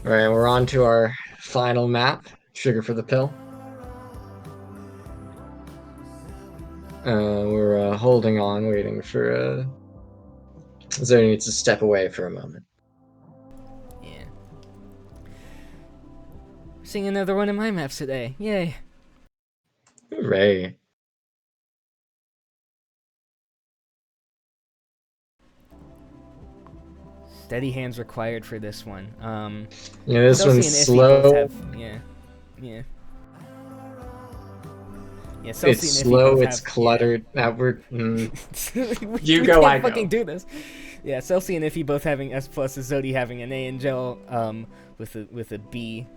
All right, we're on to our final map, Sugar for the Pill. We're holding on, waiting for Zodi needs to step away for a moment. Yeah. Seeing another one of my maps today. Yay. Hooray. Steady hands required for this one. Yeah, this Celsi one's and Iffy slow. both have, yeah. Celsi It's and Iffy slow, both it's have, cluttered. Now we're... we You go, can't I go. fucking do this. Yeah, Celsi and Iffy both having S+, Zodi having an A, and Gel with a B.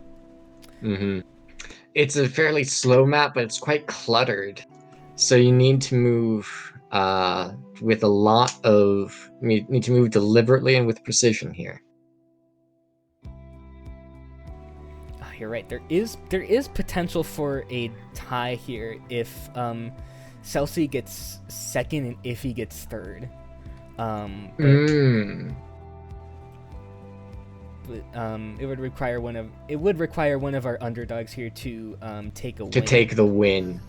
Mm-hmm. It's a fairly slow map, but it's quite cluttered. So you need to move with a lot of... You need to move deliberately and with precision here. Oh, you're right. There is potential for a tie here if Celsi gets second and Iffy gets third. But it would require one of our underdogs here to take a win. To take the win.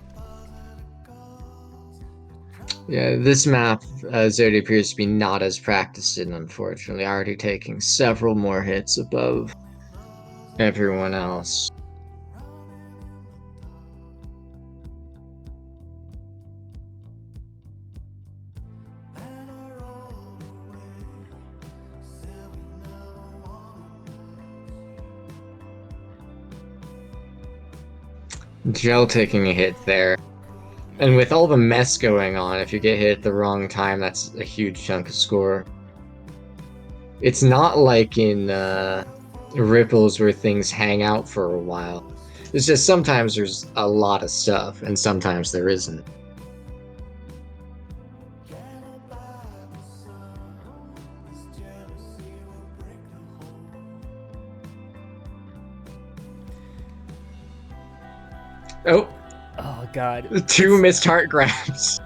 Yeah, this map, Zodi appears to be not as practiced in, unfortunately, already taking several more hits above everyone else. Gel taking a hit there. And with all the mess going on, if you get hit at the wrong time, that's a huge chunk of score. It's not like in Ripples where things hang out for a while. It's just sometimes there's a lot of stuff, and sometimes there isn't. Oh! Oh god. 2 missed heart grabs.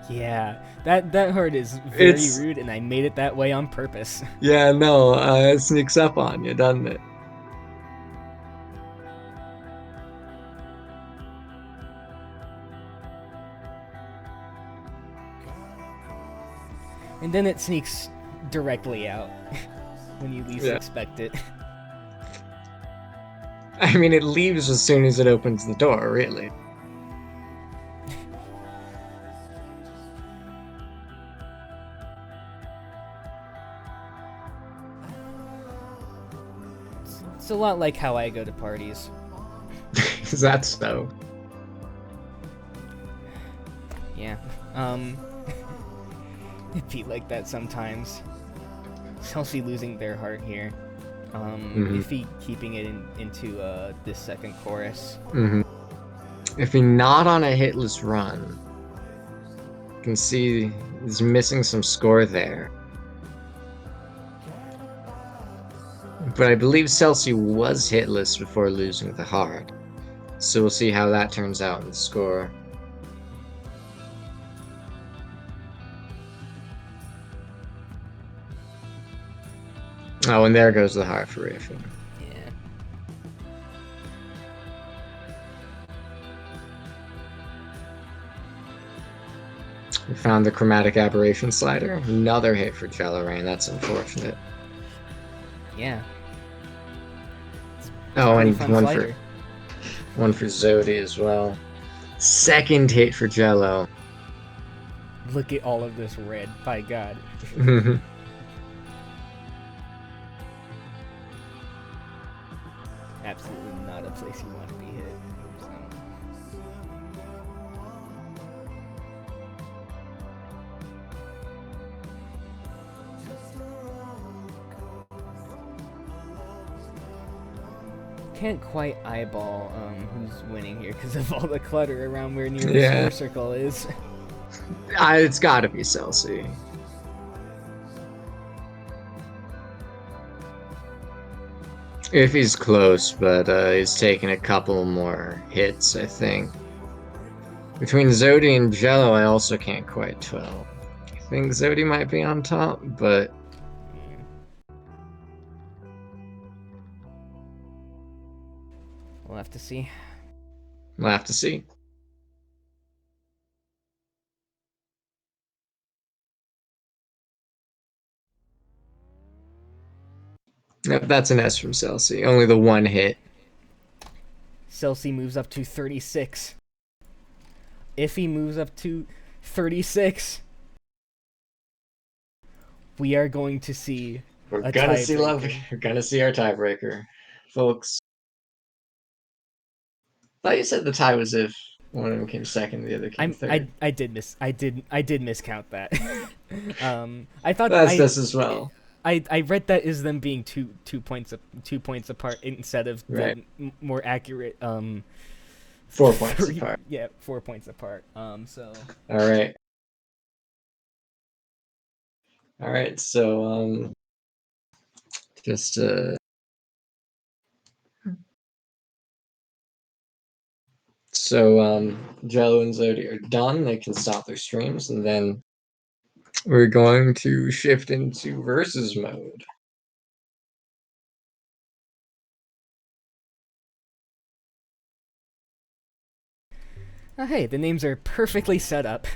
Yeah, that heart is very rude, and I made it that way on purpose. Yeah, no, it sneaks up on you, doesn't it? And then it sneaks directly out when you least expect it. I mean, it leaves as soon as it opens the door, really. It's a lot like how I go to parties. Is that so? Yeah. It'd be like that sometimes. Celsi losing their heart here. Iffy keeping it into this second chorus. If he's not on a hitless run, you can see he's missing some score there. But I believe Celsi was hitless before losing the heart. So we'll see how that turns out in the score. Oh, and there goes the heart for Iffy. Yeah. We found the chromatic aberration slider. Another hit for jellorain. That's unfortunate. Yeah. Oh, and slider. one for Zodi as well. Second hit for Jello. Look at all of this red, by God. Absolutely not a place you want to be hit. So. Can't quite eyeball who's winning here because of all the clutter around where near the score circle is. It's gotta be Celsi. If he's close, but he's taking a couple more hits, I think. Between Zodi and Jello, I also can't quite tell. I think Zodi might be on top, but... We'll have to see. We'll have to see. Yep, that's an S from Celsi. Only the one hit. Celsi moves up to 36. Iffy moves up to 36. We are going to see We're gonna see love. We're gonna see our tiebreaker, folks. I thought you said the tie was if one of them came second, the other came third. I did miscount that. I thought That's this as well. I read that as them being two points apart instead of Right. the more accurate 4 points apart. Yeah, 4 points apart. So All right. All right. So just so Jello and Zodi are done. They can stop their streams, and then we're going to shift into versus mode. hey, the names are perfectly set up.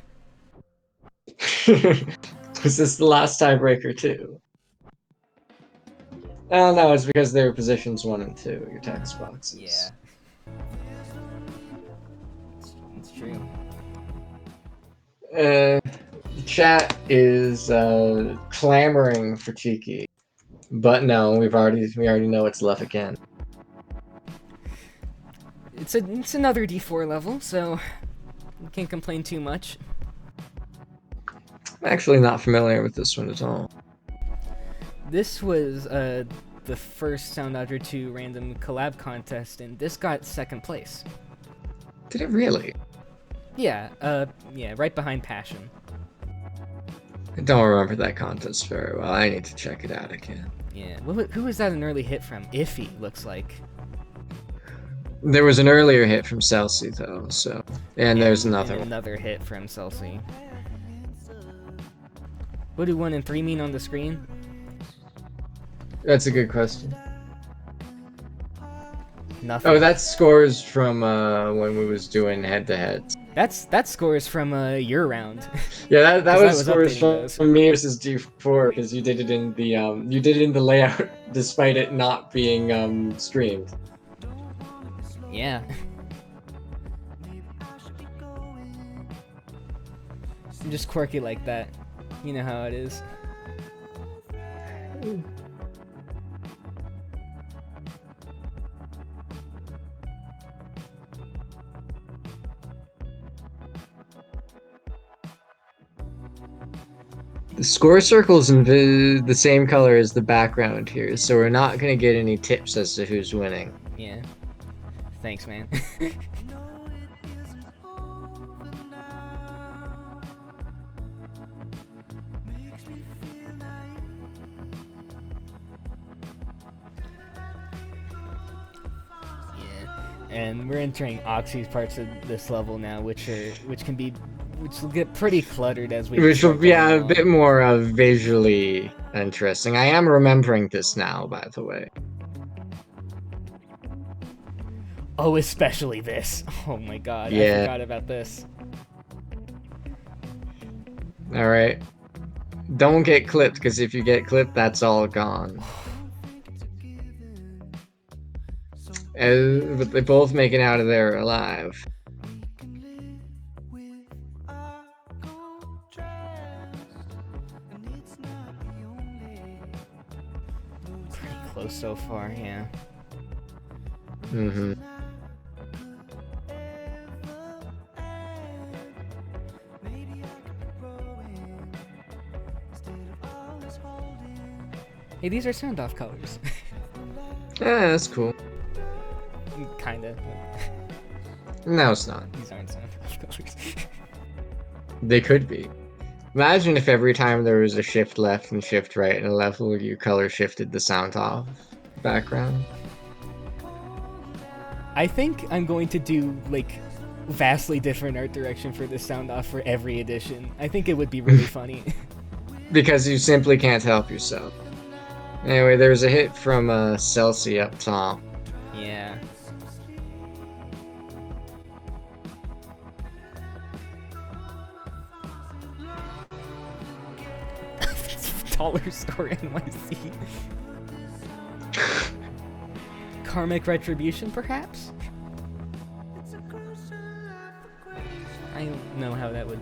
Is this the last tiebreaker too? Oh no, it's because they're positions 1 and 2, your text boxes. Yeah. It's true. The chat is clamoring for Cheeky. But no, we already know it's left again. It's another D4 level, so you can't complain too much. I'm actually not familiar with this one at all. This was the first Soundodger 2 random collab contest, and this got second place. Did it really? Yeah, right behind Passion. I don't remember that contest very well. I need to check it out again. Yeah, who was that an early hit from? Iffy, looks like. There was an earlier hit from Celsi though, so there's another and one. another hit from Celsi. What do 1 and 3 mean on the screen? That's a good question. Nothing. Oh, that's scores from when we was doing head-to-heads. That scores from your round. Yeah, that 'Cause I was was scores updating from, those. from me versus D4 because you did it in the layout despite it not being streamed. Yeah. I'm just quirky like that. You know how it is. The score circle's in the same color as the background here, so we're not gonna get any tips as to who's winning. Yeah. Thanks, man. And we're entering Oxy's parts of this level now, which will get pretty cluttered as we. Which will be a along. bit more visually interesting. I am remembering this now, by the way. Oh, especially this. Oh my god, Yeah. I forgot about this. Alright. Don't get clipped, because if you get clipped, that's all gone. But they both make it out of there alive. Pretty close so far, yeah. Mm-hmm. Hey, these are sound off colors. Yeah, that's cool. Kinda. No, it's not. These aren't sound off colors. They could be. Imagine if every time there was a shift left and shift right in a level, you color shifted the sound off background. I think I'm going to do, like, vastly different art direction for this sound off for every edition. I think it would be really funny. Because you simply can't help yourself. Anyway, there's a hit from Celsi up top. Yeah. Dollar store NYC. Karmic retribution, perhaps? I don't know how that would.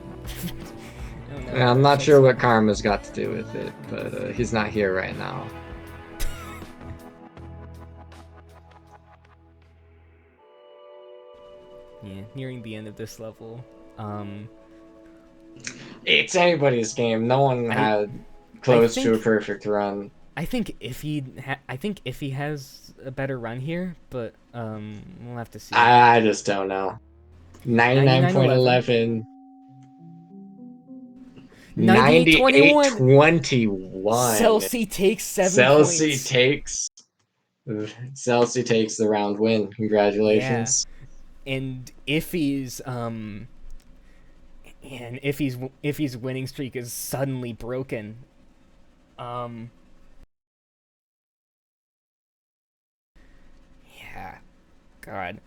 I don't know how I'm that not fits. sure what Karma's got to do with it, but he's not here right now. Yeah, nearing the end of this level. It's anybody's game. No one had close to a think- perfect run. I think Iffy has a better run here, but we'll have to see. I just don't know. 99.11. 98-21. 98-21. Celsi takes 7 Celsi points. takes the round win. Congratulations. And Iffy's winning streak is suddenly broken. Yeah. God.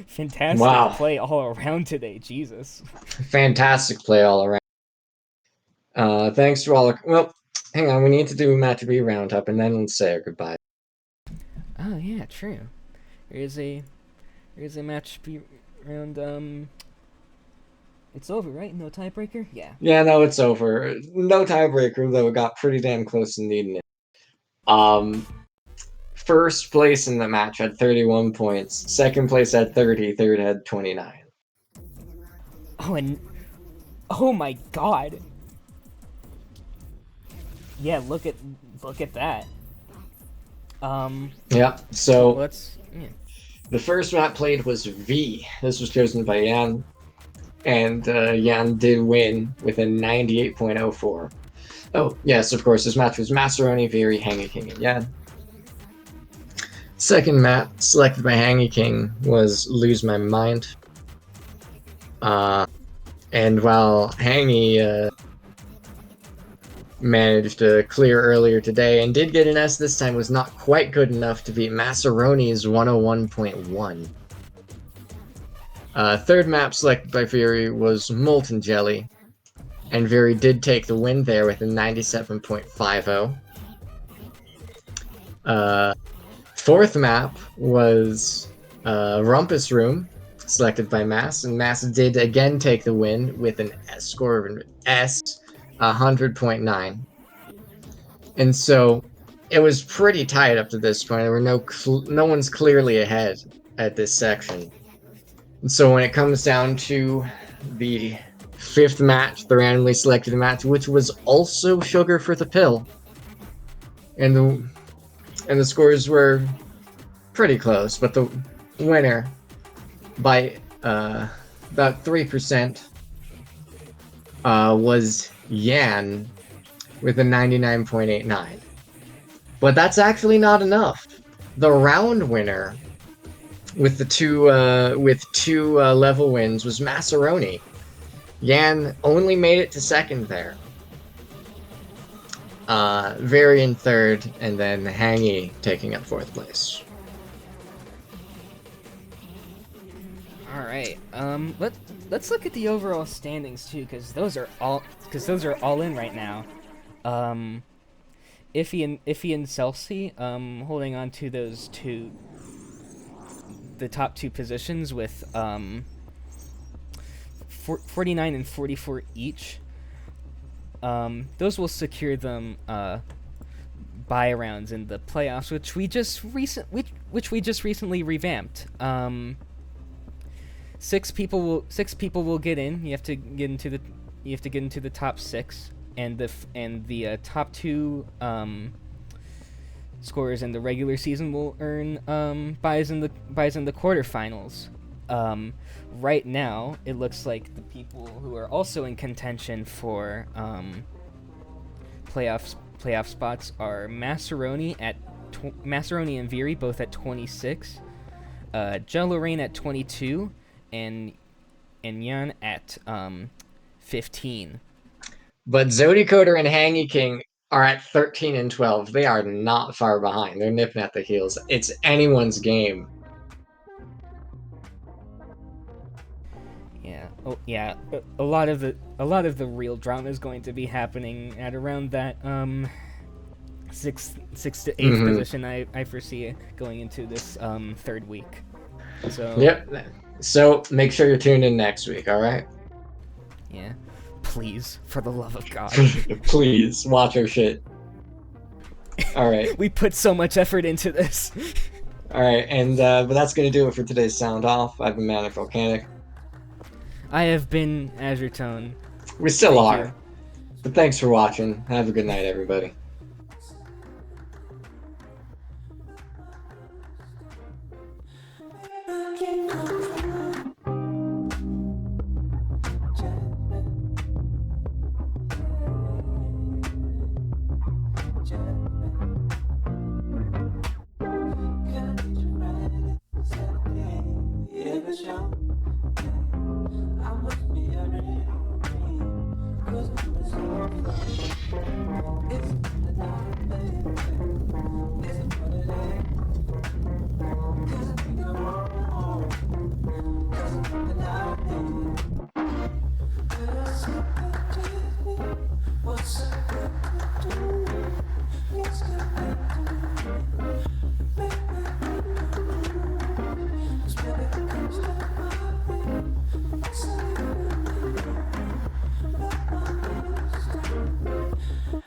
Fantastic Wow. play all around today, Jesus. Fantastic play all around. Thanks to all. Well, hang on. We need to do a match B roundup, and then let's say our goodbye. Oh yeah, true. Here's a match B round. It's over, right? No tiebreaker? Yeah. Yeah, no, it's over. No tiebreaker, though it got pretty damn close to needing it. First place in the match had 31 points. Second place had 30. Third had 29. Oh, and oh my God. Yeah, look at that. Yeah, so Let's. Yeah. the first map played was V. This was chosen by Jan. And Jan did win with a 98.04. Oh, yes, of course, this match was Massaroni, Very, HangyKing, and Jan. Second map selected by HangyKing was Lose My Mind. And while Hangy managed to clear earlier today and did get an S this time, was not quite good enough to beat Massaroni's 101.1. Third map selected by Fury was Molten Jelly, and Fury did take the win there with a 97.50. Fourth map was Rumpus Room, selected by Mass, and Mass did again take the win with an S score of an S, 100.9. And so it was pretty tight up to this point. There were no one's clearly ahead at this section. And so when it comes down to the fifth match, the randomly selected match, which was also Sugar for the Pill, and the scores were pretty close, but the winner by about 3% was Yan with a 99.89. But that's actually not enough. The round winner with the two level wins was Massaroni. Yan only made it to second there. Very in third, and then Hangy taking up fourth place. All right. Let's look at the overall standings too, because those are all in right now. Iffy and Celsi holding on to the top two positions with 49 and 44 each. Those will secure them bye rounds in the playoffs, which we just recently revamped. Six people will get in. You have to get into the top six, and the top two scorers in the regular season will earn buys in the quarterfinals. Right now, it looks like the people who are also in contention for playoff spots are Massaroni and Viri both at 26, jellorain at 22, and Yan at 15. But zodycoder and HangyKing are at 13 and 12. They are not far behind. They're nipping at the heels. It's anyone's game. Yeah. Oh, yeah. A lot of the real drama is going to be happening at around that sixth to eighth position. I foresee it going into this third week. So. Yep. So make sure you're tuned in next week. All right. Yeah. Please, for the love of God. Please watch our shit. All right. We put so much effort into this. All right, and but that's gonna do it for today's Sound Off. I've been Manic Volcanic. I have been Azure Tone. We still Thank are. you. But thanks for watching. Have a good night, everybody.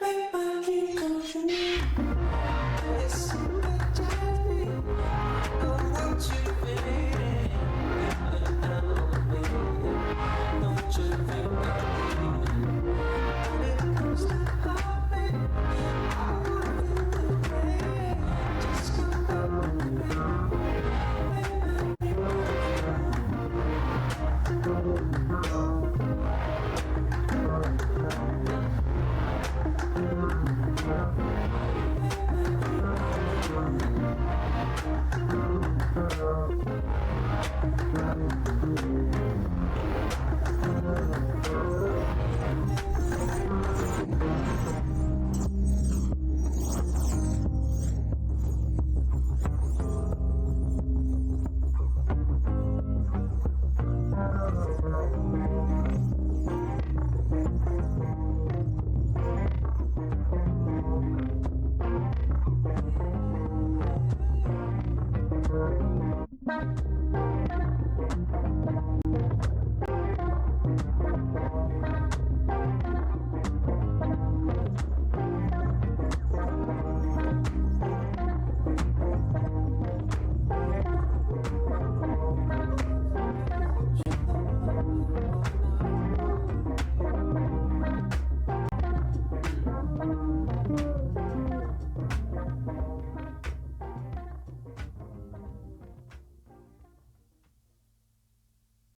Make my keep going.